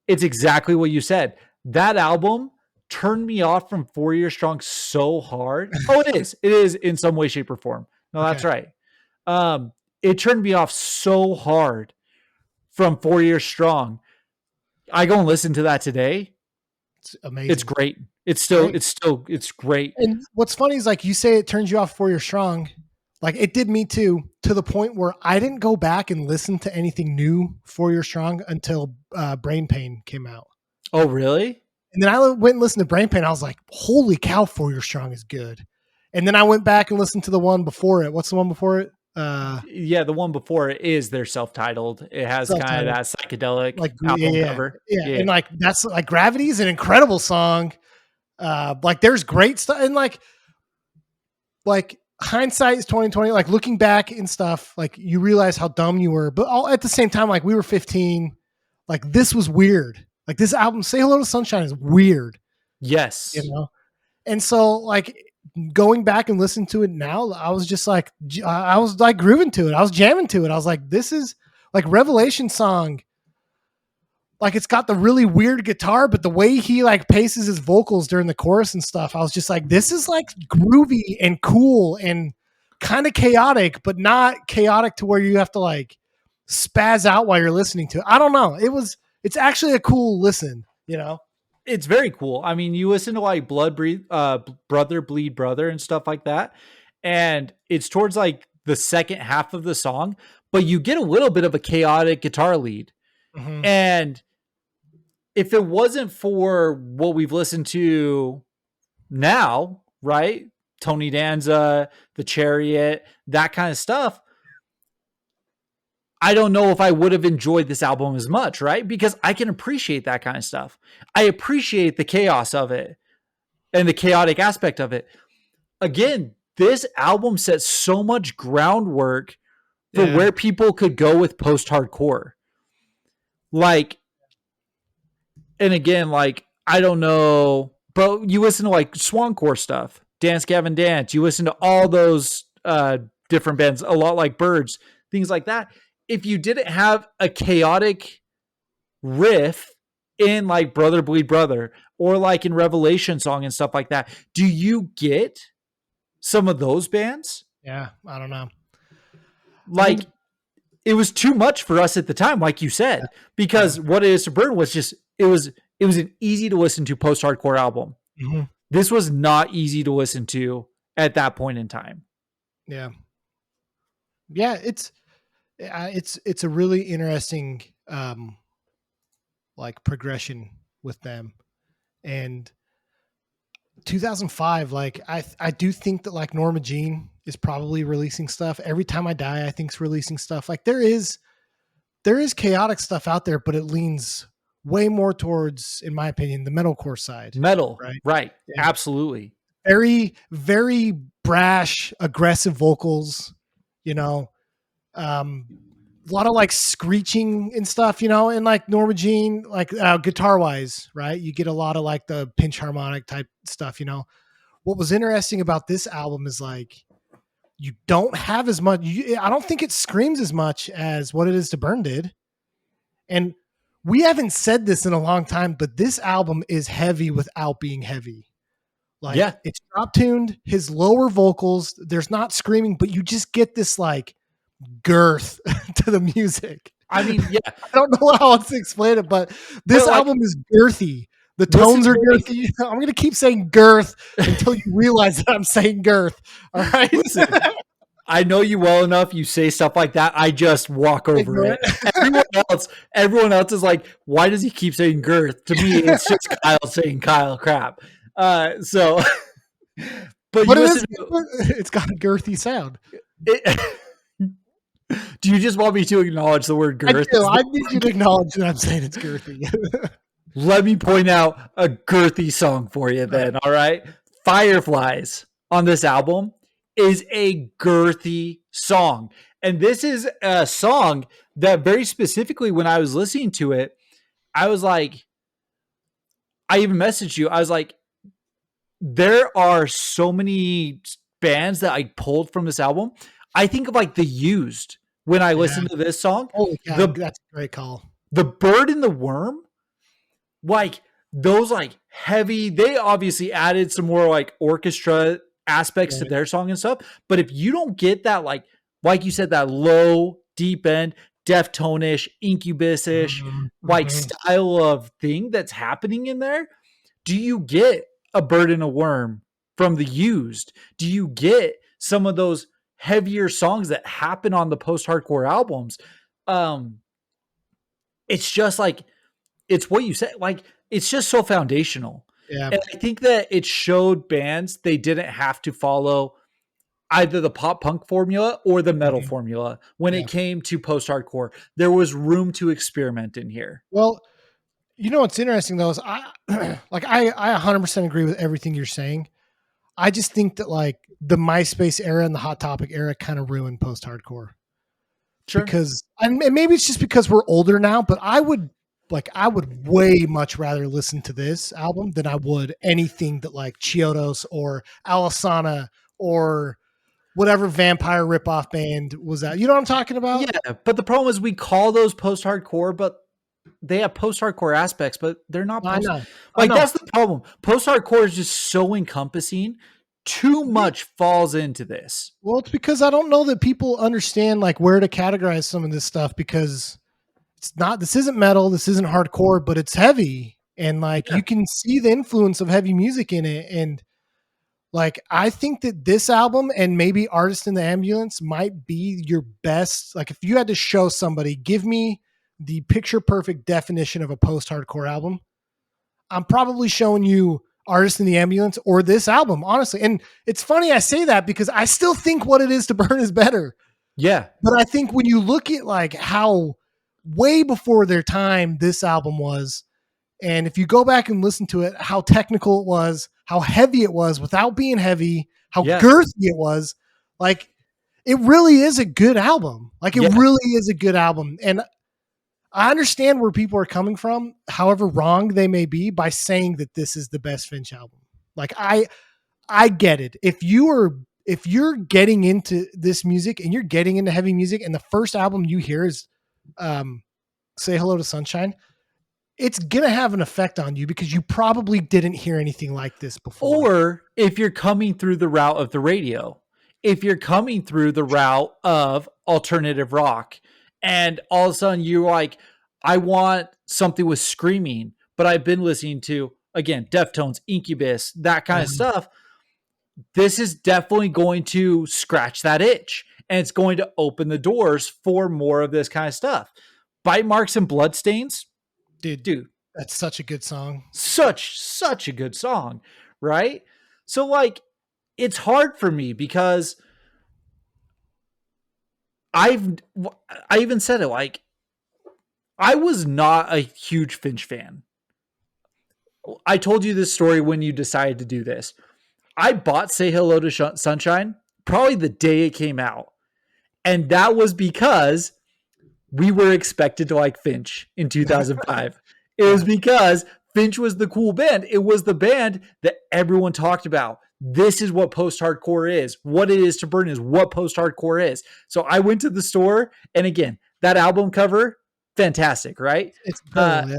it's exactly what you said. That album turned me off from 4 Years Strong so hard. Oh, it is. It is in some way, shape, or form. No, that's right. It turned me off so hard from 4 Years Strong. I go and listen to that today. It's amazing. It's great. It's great. And what's funny is like you say it turns you off 4 Years Strong. Like it did me too, to the point where I didn't go back and listen to anything new 4 Years Strong until Brain Pain came out. Oh, really? And then I went and listened to Brain Pain. I was like, holy cow, 4 Years Strong is good. And then I went back and listened to the one before it. What's the one before it? Yeah, the one before it is their self-titled. It has kind of that psychedelic like album cover. Yeah, and like that's like Gravity is an incredible song. Like there's great stuff, and like hindsight is 2020. Like looking back and stuff, like you realize how dumb you were, but all at the same time, like we were 15. Like this was weird. Like this album, Say Hello to Sunshine, is weird. Yes, you know, and so like. Going back and listening to it now, I was just like, I was like grooving to it. I was jamming to it. I was like, this is like Revelation song. like it's got the really weird guitar, but the way he like paces his vocals during the chorus and stuff, I was just like, this is like groovy and cool and kind of chaotic, but not chaotic to where you have to like spaz out while you're listening to it. I don't know. It's actually a cool listen, you know? It's very cool. I mean, you listen to like Brother Bleed Brother and stuff like that, and it's towards like the second half of the song, but you get a little bit of a chaotic guitar lead. Mm-hmm. And if it wasn't for what we've listened to now, right? Tony Danza, The Chariot, that kind of stuff, I don't know if I would have enjoyed this album as much, right? Because I can appreciate that kind of stuff. I appreciate the chaos of it and the chaotic aspect of it. Again, this album sets so much groundwork for where people could go with post-hardcore. Like, and again, like, I don't know, but you listen to like Swancore stuff, Dance Gavin Dance, you listen to all those different bands, a lot like Birds, things like that. If you didn't have a chaotic riff in like Brother Bleed Brother or like in Revelation Song and stuff like that, do you get some of those bands? Yeah, I don't know. Like, it was too much for us at the time, like you said, because What It Is to Burn was just, it was an easy to listen to post-hardcore album. Mm-hmm. This was not easy to listen to at that point in time. Yeah. Yeah, it's a really interesting like progression with them. And 2005, like I do think that like Norma Jean is probably releasing stuff. Every Time I Die, I think's releasing stuff. Like there is chaotic stuff out there, but it leans way more towards, in my opinion, the metalcore side. Metal, right? Yeah. Absolutely. Very, very brash, aggressive vocals. You know, a lot of like screeching and stuff. You know, and like Norma Jean, like guitar wise, right? You get a lot of like the pinch harmonic type stuff. You know, what was interesting about this album is like you don't have as much. I don't think it screams as much as What It Is to Burn did. And we haven't said this in a long time, but this album is heavy without being heavy. Like it's drop tuned, his lower vocals, there's not screaming, but you just get this like girth to the music. I mean, yeah. I don't know how else to explain it, but this album is girthy. The tones are girthy. I'm going to keep saying girth until you realize that I'm saying girth. All right. Listen, I know you well enough. You say stuff like that. I just walk over it. Everyone else is like, why does he keep saying girth? To me, it's just Kyle saying Kyle crap. But it's got a girthy sound. Do you just want me to acknowledge the word girth? I need you to acknowledge that I'm saying it's girthy. Let me point out a girthy song for you then, all right? Fireflies on this album is a girthy song. And this is a song that very specifically when I was listening to it, I was like, I even messaged you. I was like, there are so many bands that I pulled from this album. I think of like The Used when I listen to this song. Holy cow, that's a great call. The Bird and the Worm, like those like heavy, they obviously added some more like orchestra aspects to their song and stuff. But if you don't get that, like you said, that low, deep end, Deftone-ish, Incubus-ish, like style of thing that's happening in there, do you get a Bird and a Worm from The Used? Do you get some of those heavier songs that happen on the post-hardcore albums? It's just like, it's what you said, like it's just so foundational. Yeah. And I think that it showed bands they didn't have to follow either the pop punk formula or the metal formula when it came to post-hardcore. There was room to experiment in here. Well, you know what's interesting though is I 100% agree with everything you're saying. I just think that like the MySpace era and the Hot Topic era kind of ruined post-hardcore. Sure. Because, and maybe it's just because we're older now, but I would way much rather listen to this album than I would anything that like Chiodos or Alisana or whatever vampire ripoff band was out. You know what I'm talking about? Yeah, but the problem is we call those post-hardcore, but they have post-hardcore aspects, but they're not I post. know. I Like know. that's the problem. Post-hardcore is just so encompassing. Too much falls into this. Well, it's because I don't know that people understand like where to categorize some of this stuff because it's not. This isn't metal. This isn't hardcore, but it's heavy, and like Yeah. you can see the influence of heavy music in it. And like I think that this album and maybe Artist in the Ambulance might be your best. Like if you had to show somebody, give me the picture perfect definition of a post hardcore album. I'm probably showing you Artist in the Ambulance or this album, honestly. And it's funny I say that because I still think What It Is to Burn is better. Yeah. But I think when you look at like how way before their time this album was, and if you go back and listen to it, how technical it was, how heavy it was without being heavy, how Yeah. girthy it was, like it really is a good album. Like it Yeah. really is a good album. And I understand where people are coming from, however wrong they may be, by saying that this is the best Finch album. Like I get it. If you're getting into this music and you're getting into heavy music, and the first album you hear is Say Hello to Sunshine, it's gonna have an effect on you because you probably didn't hear anything like this before. Or if you're coming through the route of the radio, if you're coming through the route of alternative rock, and all of a sudden you're like, I want something with screaming, but I've been listening to, again, Deftones, Incubus, that kind of stuff. This is definitely going to scratch that itch, and it's going to open the doors for more of this kind of stuff. Bite Marks and Bloodstains, dude, that's such a good song. Such a good song, right? So like it's hard for me because I even said it, like I was not a huge Finch fan. I told you this story when you decided to do this. I bought Say Hello to Sunshine probably the day it came out. And that was because we were expected to like Finch in 2005. It was because Finch was the cool band. It was the band that everyone talked about. This is what post-hardcore is. What It Is to Burn is what post-hardcore is. So I went to the store, and again, that album cover, fantastic, right? It's cool, yeah.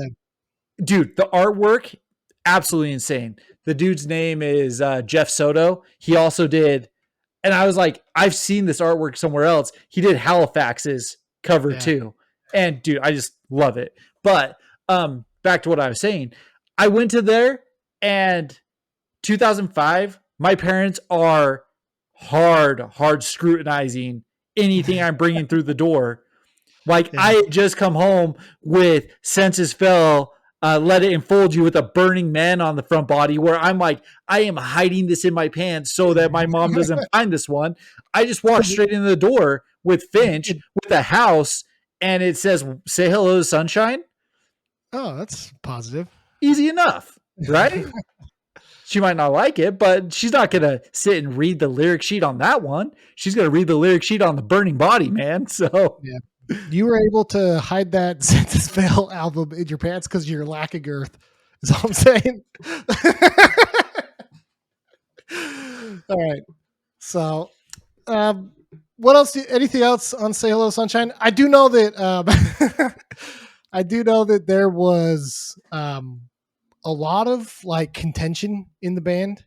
Dude, the artwork, absolutely insane. The dude's name is Jeff Soto. He also did, and I was like, I've seen this artwork somewhere else. He did Halifax's cover too. And dude, I just love it. But back to what I was saying. I went to there, and 2005, my parents are hard scrutinizing anything I'm bringing through the door. Like I had just come home with Senses Fell, Let It Enfold You with a Burning Man on the front body, where I'm like, I am hiding this in my pants so that my mom doesn't find this one. I just walked straight into the door with Finch with a house, and it says, Say Hello to Sunshine. Oh, that's positive. Easy enough, right? She might not like it, but she's not going to sit and read the lyric sheet on that one. She's going to read the lyric sheet on the Burning Body, man. So yeah. You were able to hide that Senses Fail album in your pants because of your lack of girth, is all I'm saying. All right. So, what else? Anything else on Say Hello Sunshine? I do know that I do know that there was a lot of like contention in the band,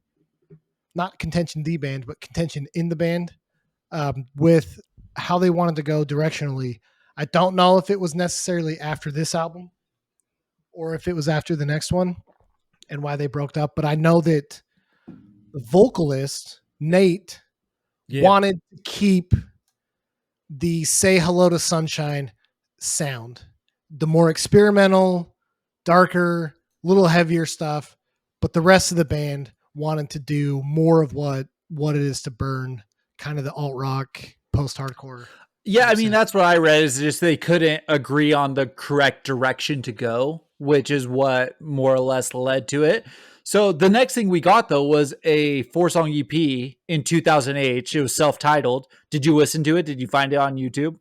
not contention the band, but contention in the band with how they wanted to go directionally. I don't know if it was necessarily after this album or if it was after the next one and why they broke up, but I know that the vocalist, Nate, wanted to keep the Say Hello to Sunshine sound, the more experimental, darker, little heavier stuff, but the rest of the band wanted to do more of what It Is to Burn, kind of the alt rock, post hardcore. Yeah, I mean, that's what I read, is just they couldn't agree on the correct direction to go, which is what more or less led to it. So the next thing we got, though, was a 4-song EP in 2008. It was self-titled. Did you listen to it? Did you find it on YouTube?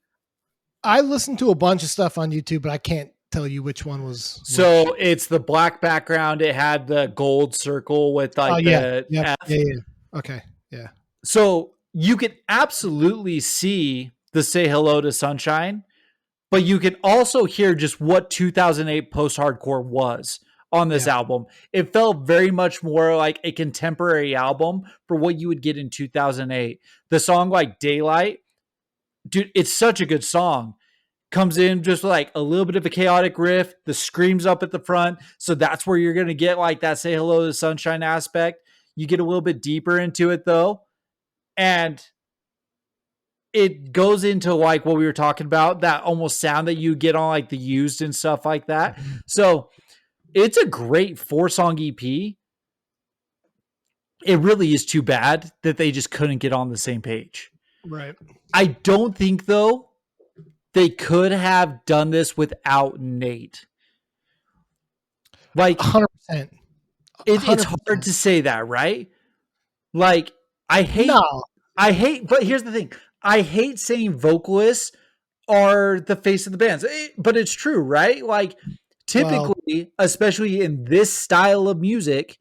I listened to a bunch of stuff on YouTube, but I can't tell you which one was. So it's the black background. It had the gold circle with like the F. Yeah. Okay. Yeah. So you can absolutely see the Say Hello to Sunshine but you can also hear just what 2008 post-hardcore was on this Yeah. album. It felt very much more like a contemporary album for what you would get in 2008. The song like Daylight, dude, it's such a good song. Comes in just like a little bit of a chaotic riff, the screams up at the front. So that's where you're going to get like that Say Hello to the Sunshine aspect. You get a little bit deeper into it though. And it goes into like what we were talking about, that almost sound that you get on like the Used and stuff like that. Mhm. So it's a great 4-song EP. It really is too bad that they just couldn't get on the same page. Right. I don't think though they could have done this without Nate. Like 100%. it's hard 100%. to say that, right? Like I hate No. but here's the thing. I hate saying vocalists are the face of the bands. But it's true, right? Like Well, typically, especially in this style of music,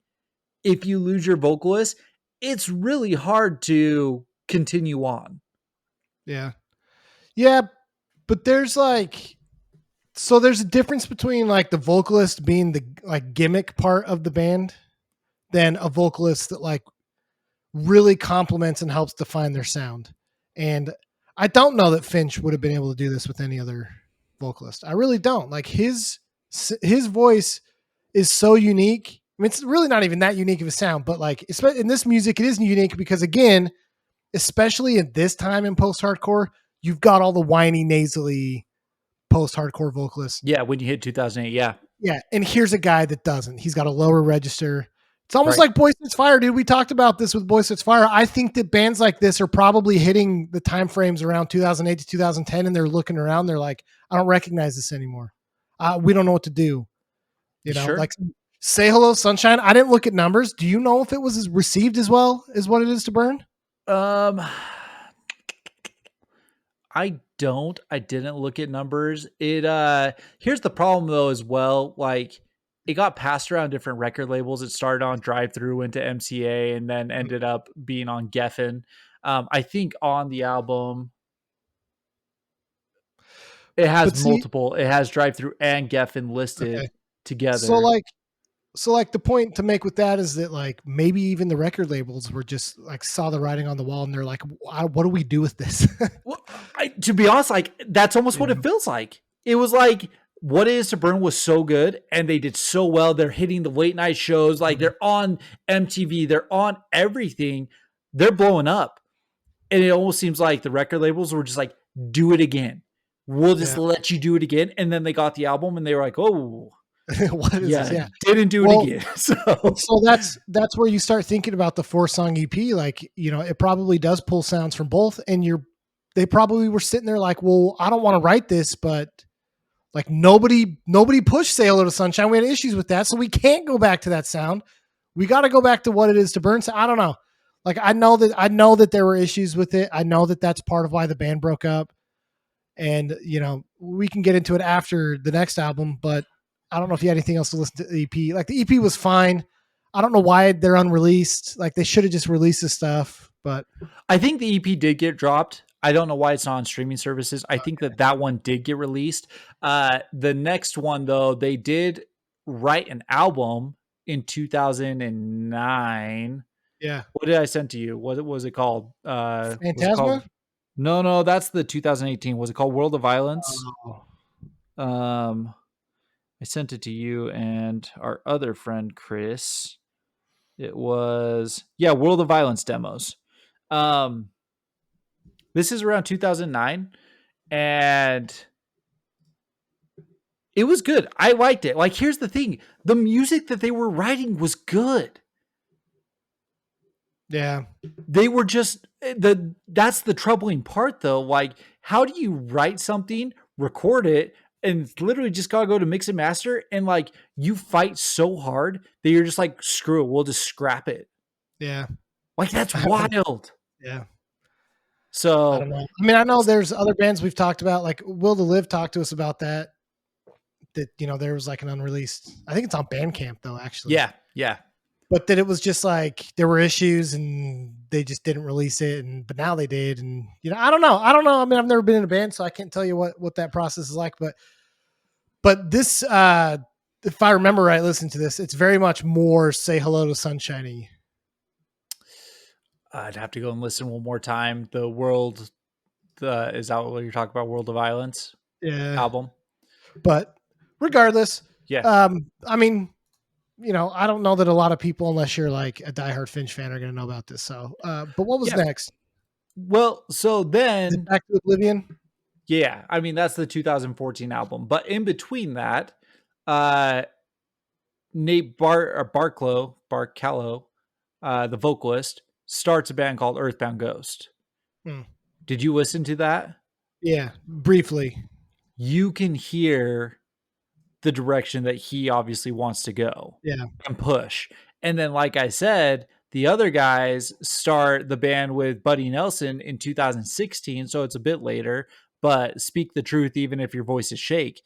if you lose your vocalist, it's really hard to continue on. yeah. Yeah, but there's like so there's a difference between like the vocalist being the like gimmick part of the band than a vocalist that like really complements and helps define their sound. And I don't know that Finch would have been able to do this with any other vocalist. I really don't. Like his voice is so unique. I mean, it's really not even that unique of a sound, but like in this music, it is unique because again, especially at this time in post-hardcore, you've got all the whiny, nasally post-hardcore vocalists. Yeah, when you hit 2008, yeah. Yeah, and here's a guy that doesn't. He's got a lower register. It's almost Right. like Boy Sets Fire, dude. We talked about this with Boy Sets Fire. I think that bands like this are probably hitting the time frames around 2008 to 2010, and they're looking around. They're like, I don't recognize this anymore. We don't know what to do. You know, Sure. like Say Hello, Sunshine. I didn't look at numbers. Do you know if it was received as well as what it is to Burn? Um I don't. I didn't look at numbers. Here's the problem though as well, like it got passed around different record labels. It started on Drive Through, went to MCA, and then ended up being on Geffen. I think on the album it has But see, multiple. It has Drive Through and Geffen okay. listed So together. like the point to make with that is that like maybe even the record labels were just like saw the writing on the wall and they're like, what do we do with this? Well, to be honest, like that's almost what Yeah. it feels like. It was like What Is to Burn was so good, and they did so well. They're hitting the late night shows, like they're on MTV, they're on everything. They're blowing up, and it almost seems like the record labels were just like, "Do it again. We'll just Yeah. let you do it again." And then they got the album, and they were like, "Oh, What is this? yeah, Yeah. didn't do it Well, again." So so that's where you start thinking about the 4-song EP. Like, you know, it probably does pull sounds from both. And they probably were sitting there like, well, I don't want to write this, but like nobody pushed Say Hello to Sunshine. We had issues with that. So we can't go back to that sound. We got to go back to What It Is to Burn. So I don't know. Like I know that there were issues with it. I know that that's part of why the band broke up. And, you know, we can get into it after the next album, but I don't know if you had anything else to listen to the EP. Like the EP was fine. I don't know why they're unreleased. Like they should have just released this stuff, but I think the EP did get dropped. I don't know why it's not on streaming services. I think that one did get released. The next one, though, they did write an album in 2009. yeah. What did I send to you? What was it called? Was it Phantasma? called? No, that's the 2018. Was it called World of Violence? Oh, Um, I sent it to you and our other friend Chris. It was World of Violence demos. Um, This is around 2009, and it was good. I liked it. Like, here's the thing: the music that they were writing was good. yeah. They were just that's the troubling part, though. Like, how do you write something, record it, and literally just gotta go to mix and master, and like you fight so hard that you're just like, screw it, we'll just scrap it. Yeah. Like, that's wild. Yeah. I So don't know. I mean, I know there's other bands we've talked about, like Will to Live talked to us about that. That, you know, there was like an unreleased, I think it's on Bandcamp though, actually. yeah. But that it was just like there were issues and they just didn't release it, but now they did, and I don't know. I mean, I've never been in a band, so I can't tell you what that process is like. But this, if I remember right, listen to this. It's very much more "Say Hello to Sunshiny." I'd have to go and listen one more time. The World, is that what you're talking about? World of Violence Yeah, album. but regardless, Yeah. I mean, I don't know that a lot of people, unless you're like a diehard Finch fan, are going to know about this. So, but what was Yeah. next? Well, so Is then it Back to Oblivion? yeah, I mean that's the 2014 album, but in between that, uh Nate Barcalow, the vocalist, starts a band called Earthbound Ghost. Hmm. Did you listen to that? Yeah, briefly. You can hear the direction that he obviously wants to go Yeah, and push. And then, like I said, the other guys start the band with Buddy Nelson in 2016, so it's a bit later, but Speak the Truth, even if your voice is shake.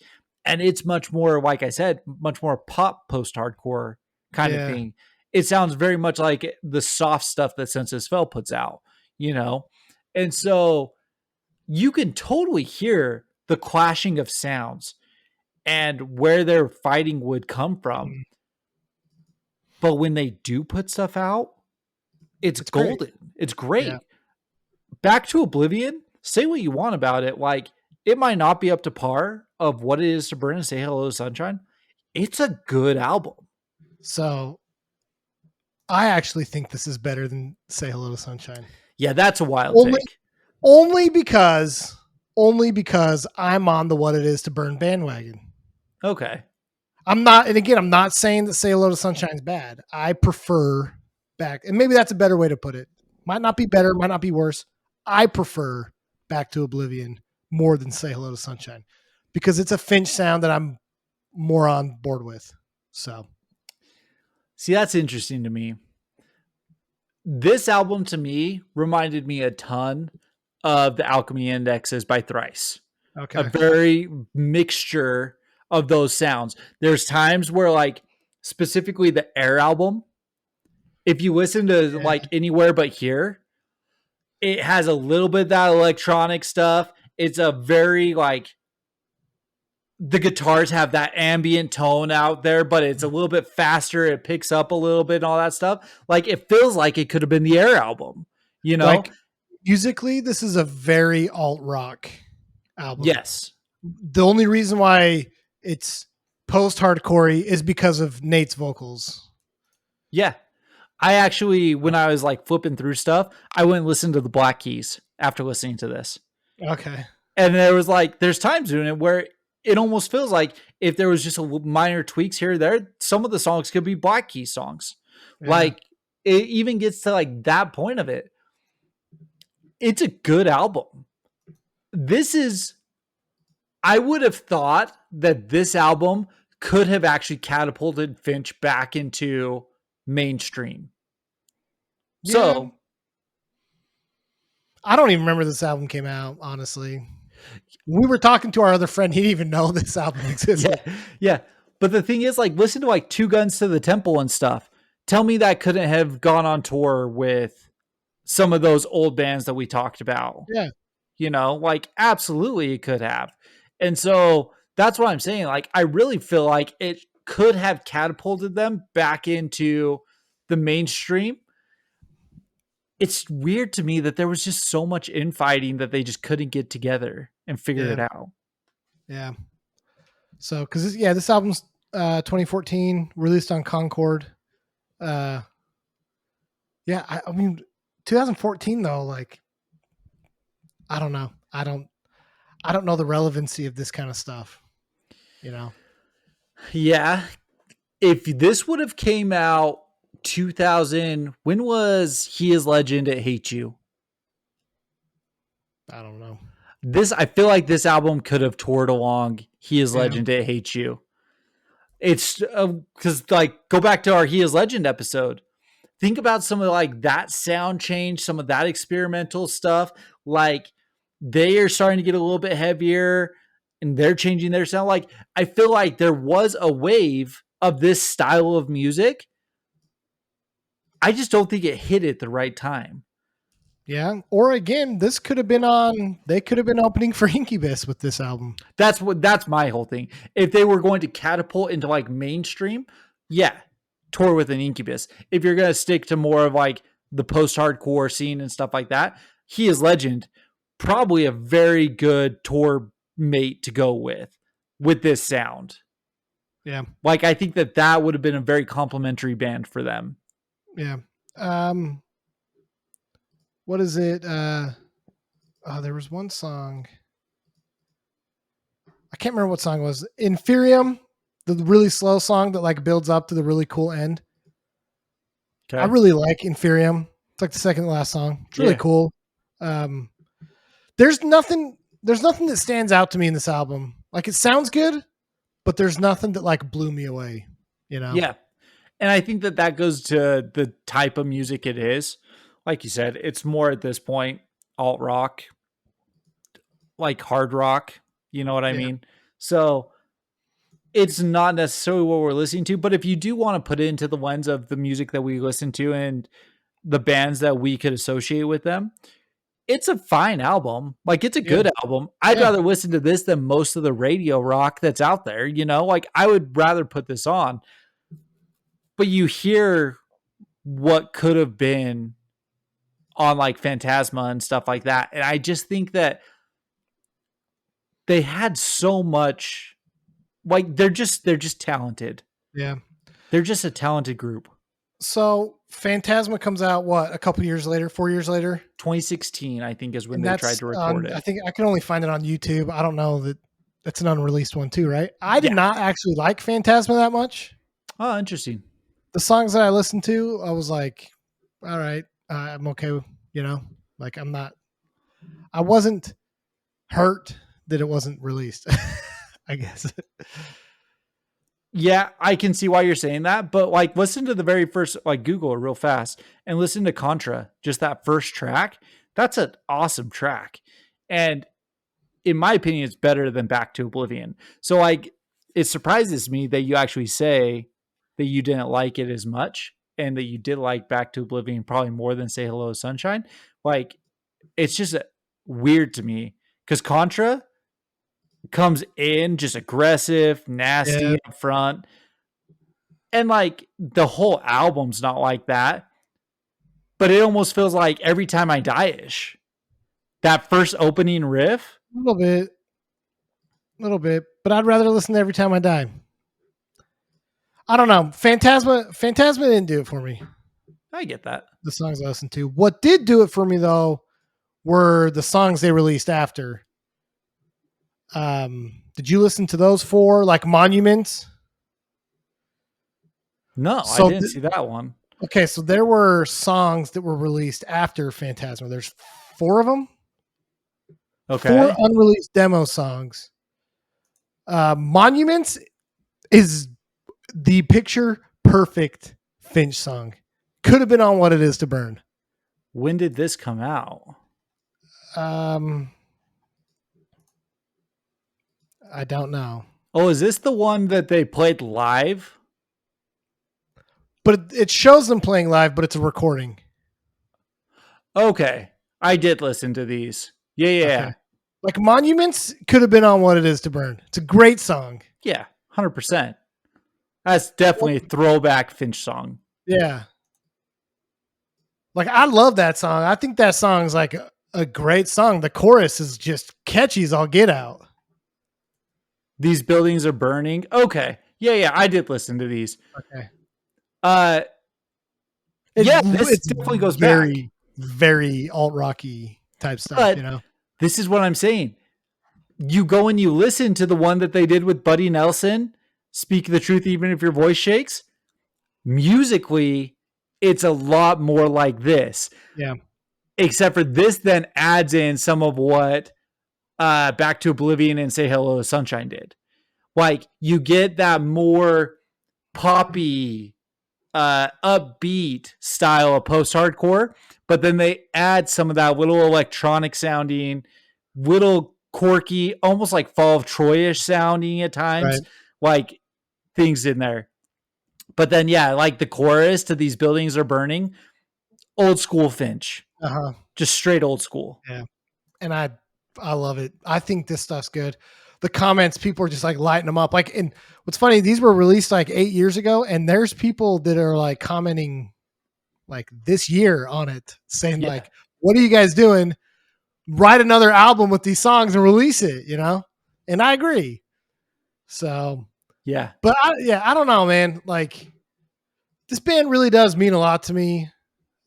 And it's much more, like I said, much more pop post hardcore kind of yeah. thing. It sounds very much like the soft stuff that Census Fell puts out, you know? And so you can totally hear the clashing of sounds and where their fighting would come from. Mhm. But when they do put stuff out, it's It's great. golden. It's Yeah. great. Back to Oblivion, say what you want about it. Like, it might not be up to par of what it is to burn and say hello to sunshine. It's a good album. So I actually think this is better than Say Hello to Sunshine. Yeah, that's a wild Only, take. only because, only because I'm on the What It Is to Burn bandwagon. Okay. I'm not, and again, I'm not saying that Say Hello to Sunshine's bad. I prefer back, and maybe that's a better way to put it. Might not be better, might not be worse. I prefer Back to Oblivion more than Say Hello to Sunshine because it's a Finch sound that I'm more on board with. So, See, that's interesting to me. This album to me reminded me a ton of the Alchemy Indexes by Thrice. A okay. very mixture of those sounds. There's times where, like, specifically the Air album, if you listen to Yeah. like Anywhere But Here, it has a little bit of that electronic stuff. It's a very like the guitars have that ambient tone out there, but it's a little bit faster. It picks up a little bit and all that stuff. Like it feels like it could have been the Air album, you know? Like musically, this is a very alt rock album. Yes. The only reason why it's post hardcore is because of Nate's vocals. Yeah. I actually, when I was like flipping through stuff, I went and listened to the Black Keys after listening to this. Okay. And there was like, there's times doing it where it almost feels like if there was just a minor tweaks here or there, some of the songs could be Black Keys songs. Yeah. Like it even gets to like that point of it. It's a good album. This is, I would have thought that this album could have actually catapulted Finch back into mainstream. So, Yeah. I don't even remember this album came out, honestly. We were talking to our other friend. He didn't even know this album existed. yeah. But the thing is, like, listen to like Two Guns to the Temple and stuff. Tell me that couldn't have gone on tour with some of those old bands that we talked about. Yeah. You know, like, absolutely it could have. And so that's what I'm saying. Like, I really feel like it could have catapulted them back into the mainstream. It's weird to me that there was just so much infighting that they just couldn't get together and figure Yeah. it out. Yeah. So, because this album's 2014, released on Concord. Yeah, I mean, 2014 though, like, I don't know. I don't know the relevancy of this kind of stuff. You know. Yeah. If this would have came out 2000, when was He Is Legend at Hate You? I don't know. I feel like this album could have toured along He Is Yeah. Legend at Hate You. It's because like go back to our He Is Legend episode. Think about some of like that sound change, some of that experimental stuff. Like they are starting to get a little bit heavier and they're changing their sound. Like I feel like there was a wave of this style of music. I just don't think it hit at the right time. Yeah. Or again, this could have been on. They could have been opening for Incubus with this album. That's my whole thing. If they were going to catapult into like mainstream, yeah, tour with an Incubus. If you're gonna stick to more of like the post-hardcore scene and stuff like that, He Is Legend, probably a very good tour mate to go with this sound. Yeah. Like I think that would have been a very complimentary band for them. Yeah. What is it? There was one song. I can't remember what song it was. Inferium, the really slow song that like builds up to the really cool end. Okay. I really like Inferium. It's like the second to last song. It's really cool. There's nothing that stands out to me in this album. Like it sounds good, but there's nothing that like blew me away, you know? Yeah. And I think that goes to the type of music it is. Like you said, it's more at this point alt rock, like hard rock. You know what I mean? So it's not necessarily what we're listening to, but if you do want to put it into the lens of the music that we listen to and the bands that we could associate with them, it's a fine album. Like it's a good album. I'd rather listen to this than most of the radio rock that's out there. You know, like I would rather put this on. But you hear what could have been on like Phantasma and stuff like that. And I just think that they had so much, like they're just talented. Yeah. They're just a talented group. So Phantasma comes out what, a couple years later, 4 years later? 2016, I think, is when they tried to record it. I think I can only find it on YouTube. I don't know that that's an unreleased one too, right? I did not actually like Phantasma that much. Oh, interesting. The songs that I listened to, I was like, all right, I'm okay. You know, like I wasn't hurt that it wasn't released, I guess. Yeah, I can see why you're saying that, but like listen to the very first, like Google it real fast and listen to Contra, just that first track. That's an awesome track. And in my opinion, it's better than Back to Oblivion. So like it surprises me that you actually say that you didn't like it as much and that you did like Back to Oblivion probably more than Say Hello Sunshine. Like it's just weird to me because Contra comes in just aggressive, nasty up front. And like the whole album's not like that. But it almost feels like Every Time I Die-ish. That first opening riff. A little bit. But I'd rather listen to Every Time I Die. I don't know. Phantasma didn't do it for me. I get that. The songs I listened to. What did do it for me though were the songs they released after. Did you listen to those 4 like Monuments? No, so I didn't see that one. Okay, so there were songs that were released after Phantasma. There's 4 of them. Okay. 4 unreleased demo songs. Monuments is the picture perfect Finch song. Could have been on What It Is to Burn. When did this come out? I don't know. Oh, is this the one that they played live? But it shows them playing live, but it's a recording. Okay. I did listen to these. Yeah. Okay. Like Monuments could have been on What It Is to Burn. It's a great song. Yeah, 100%. That's definitely a throwback Finch song. Yeah. Like I love that song. I think that song's like a great song. The chorus is just catchy as all get out. These buildings are burning. Okay. Yeah. I did listen to these. Okay. This definitely goes very, back. Very alt rocky type stuff, but you know. This is what I'm saying. You go and you listen to the one that they did with Buddy Nelson, Speak the Truth Even If Your Voice Shakes. Musically, it's a lot more like this. Yeah. Except for this then adds in some of what Back to Oblivion and Say Hello to Sunshine did. Like you get that more poppy, upbeat style of post-hardcore, but then they add some of that little electronic sounding, little quirky, almost like Fall of Troy-ish sounding at times, like things in there. But then, yeah, like the chorus to These Buildings Are Burning, old school Finch. Just straight old school. Yeah. And I love it. I think this stuff's good. The comments, people are just like lighting them up. Like, and what's funny, these were released like 8 years ago, and there's people that are like commenting like this year on it, saying Yeah. like, "What are you guys doing? Write another album with these songs and release it." You know, and I agree. So, Yeah. but I don't know, man. Like, this band really does mean a lot to me.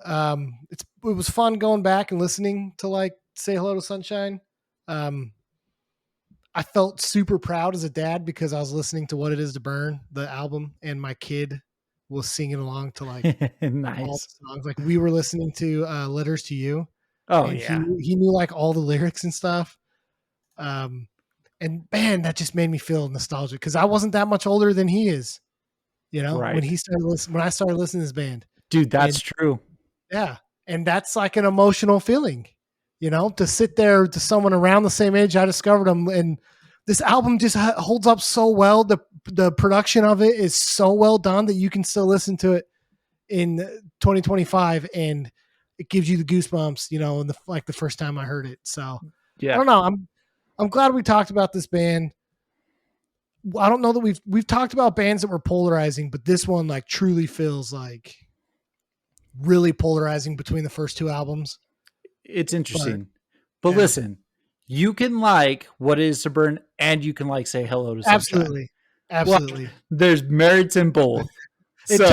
It was fun going back and listening to like Say Hello to Sunshine. Um, I felt super proud as a dad because I was listening to What It Is to Burn, the album, and my kid was singing along to like all Nice. the songs. Like we were listening to Letters to You, Oh and yeah. he knew like all the lyrics and stuff. Um, and man, that just made me feel nostalgic because I wasn't that much older than he is. You know, Right. when I started listening to this band, Dude, and that's true. yeah, and that's like an emotional feeling, you know, to sit there to someone around the same age I discovered them, and this album just holds up so well. The production of it is so well done that you can still listen to it in 2025, and it gives you the goosebumps, you know, like the first time I heard it. So I Yeah. don't know. I'm glad we talked about this band. I don't know that we've talked about bands that were polarizing, but this one like truly feels like really polarizing between the first two albums. It's But interesting. But yeah, listen, you can like What It Is to Burn and you can like Say Hello to Sunshine. absolutely. Like, Absolutely. there's merits in both. It So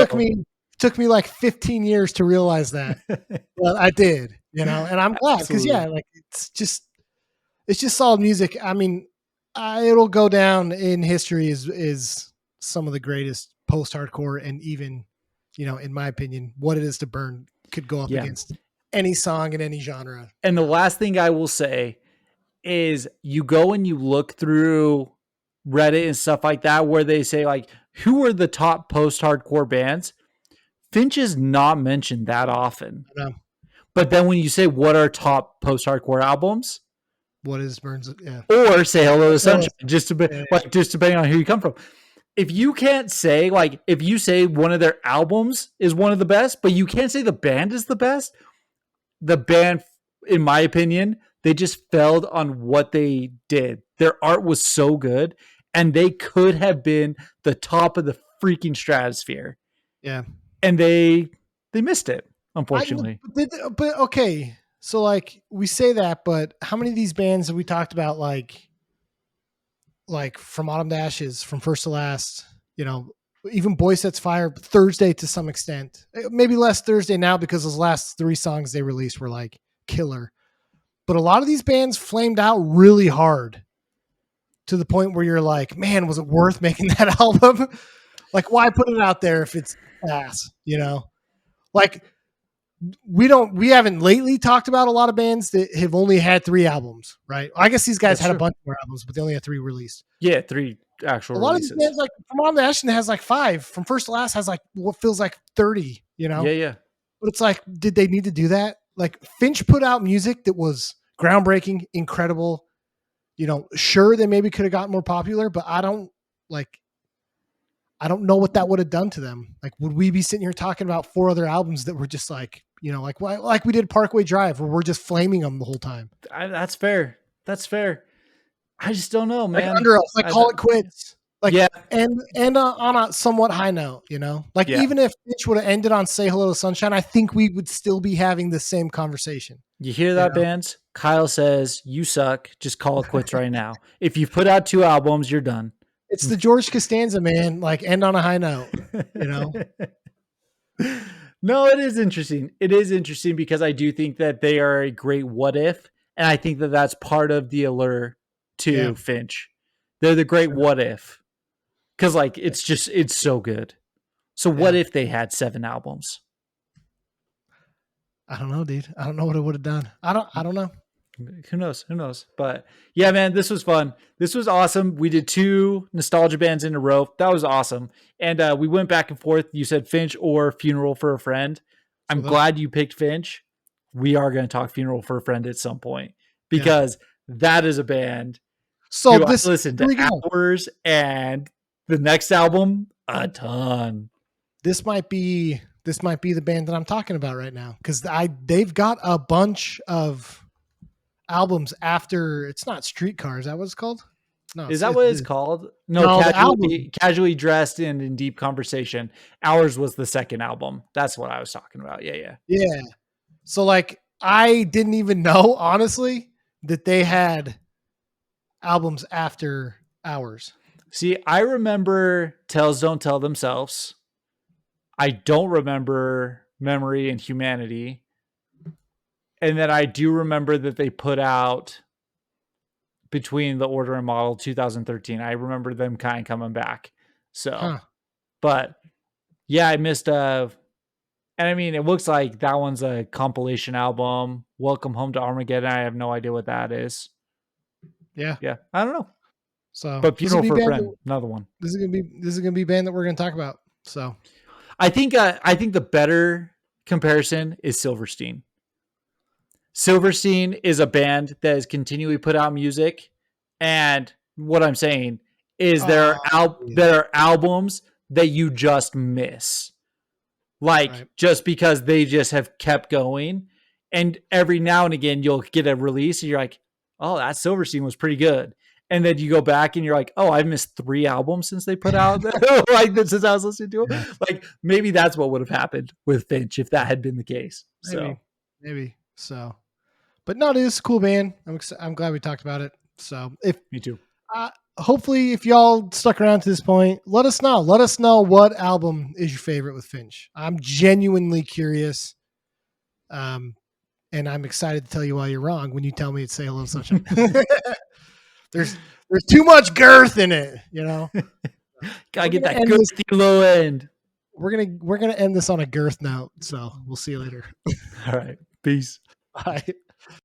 took me like 15 years to realize that. But I did, you know, and I'm glad because absolutely. yeah, like it's just solid music. I mean, it'll go down in history as some of the greatest post-hardcore, and even, you know, in my opinion, What It Is to Burn could go up Yeah. against any song in any genre. And the last thing I will say is you go and you look through Reddit and stuff like that where they say like who are the top post-hardcore bands? Finch is not mentioned that often. I know. But then when you say what are top post-hardcore albums, What is Burns? Yeah. or say hello to So, Sunshine, just to be yeah, like just depending on who you come from. If you can't say like if you say one of their albums is one of the best, but you can't say the band is the best, the band, in my opinion, they just failed on what they did. Their art was so good, and they could have been the top of the freaking stratosphere, yeah. and they missed it, I unfortunately. but okay. So like we say that, but how many of these bands have we talked about like From Autumn to Ashes, From First to Last, you know, even Boy Sets Fire, Thursday to some extent. Maybe less Thursday now because those last 3 songs they released were like killer. But a lot of these bands flamed out really hard to the point where you're like, man, was it worth making that album? Like, why put it out there if it's ass, you know? Like, we haven't lately talked about a lot of bands that have only had 3 albums, right? I guess these guys That's had a true. bunch more albums, but they only had 3 released. Yeah, 3 actual A lot of these releases. bands, like From On to Ashton, has like 5. From First to Last has like what feels like 30, you know? Yeah, yeah. But it's like, did they need to do that? Like Finch put out music that was groundbreaking, incredible. You know, sure they maybe could have gotten more popular, but I don't know what that would have done to them. Like, would we be sitting here talking about 4 other albums that were just like, you know, like we did Parkway Drive, where we're just flaming them the whole time? That's fair. That's fair. I just don't know, Like man. Under Us, like Call It Quits, like Yeah, and on a somewhat high note, you know, like yeah. even if Finch would have ended on Say Hello to Sunshine, I think we would still be having the same conversation. You hear You that, know, bands? Kyle says, you suck. Just call it quits right now. If you've put out 2 albums, you're done. it's the George Costanza, man. Like end on a high note, you know. No, it is interesting. It is interesting because I do think that they are a great what if. And I think that that's part of the allure Yeah, to Finch. They're the great sure. what if. Because, like, it's so good. So, what Yeah. if they had 7 albums? I don't know, dude. I don't know what it would have done. I don't know. Who knows? Who knows? But yeah, man, this was fun. This was awesome. We did 2 nostalgia bands in a row. That was awesome. And we went back and forth. You said Finch or Funeral for a Friend. I'm glad you picked Finch. We are going to talk Funeral for a Friend at some point Yeah. because that is a band So who I this listened here to we go. hours and the next album a ton. This might be this might be the band that I'm talking about right now, because they've got a bunch of albums after. It's not Streetcar. Is that what it's called? No, Is that what it's called? No, no, the album. casually dressed and in deep conversation. Ours was the second album. That's what I was talking about. Yeah. So like, I didn't even know, honestly, that they had albums after ours. See, I remember Tells Don't Tell Themselves. I don't remember Memory and Humanity. And then I do remember that they put out Between the Order and Model 2013. I remember them kind of coming back. So, but yeah, I missed and I mean, it looks like that one's a compilation album. Welcome Home to Armageddon. I have no idea what that is. Yeah. I don't know. So, but Funeral for a Friend, another one. This is gonna be a band that we're gonna talk about. So, I think the better comparison is Silverstein. Silverstein is a band that has continually put out music, and what I'm saying is there are albums that you just miss, like just because they just have kept going, and every now and again you'll get a release and you're like, oh, that Silverstein was pretty good, and then you go back and you're like, oh, I've missed 3 albums since they put out like this since I was listening to them. Like maybe that's what would have happened with Finch if that had been the case. Maybe so. But no, it is a cool band. I'm glad we talked about it. So me too. Hopefully, if y'all stuck around to this point, let us know. Let us know what album is your favorite with Finch. I'm genuinely curious. And I'm excited to tell you why you're wrong when you tell me it's Say Hello Sunshine. There's too much girth in it, you know. Gotta get that girthy low end. We're gonna end this on a girth note. So we'll see you later. All right. Peace. Bye.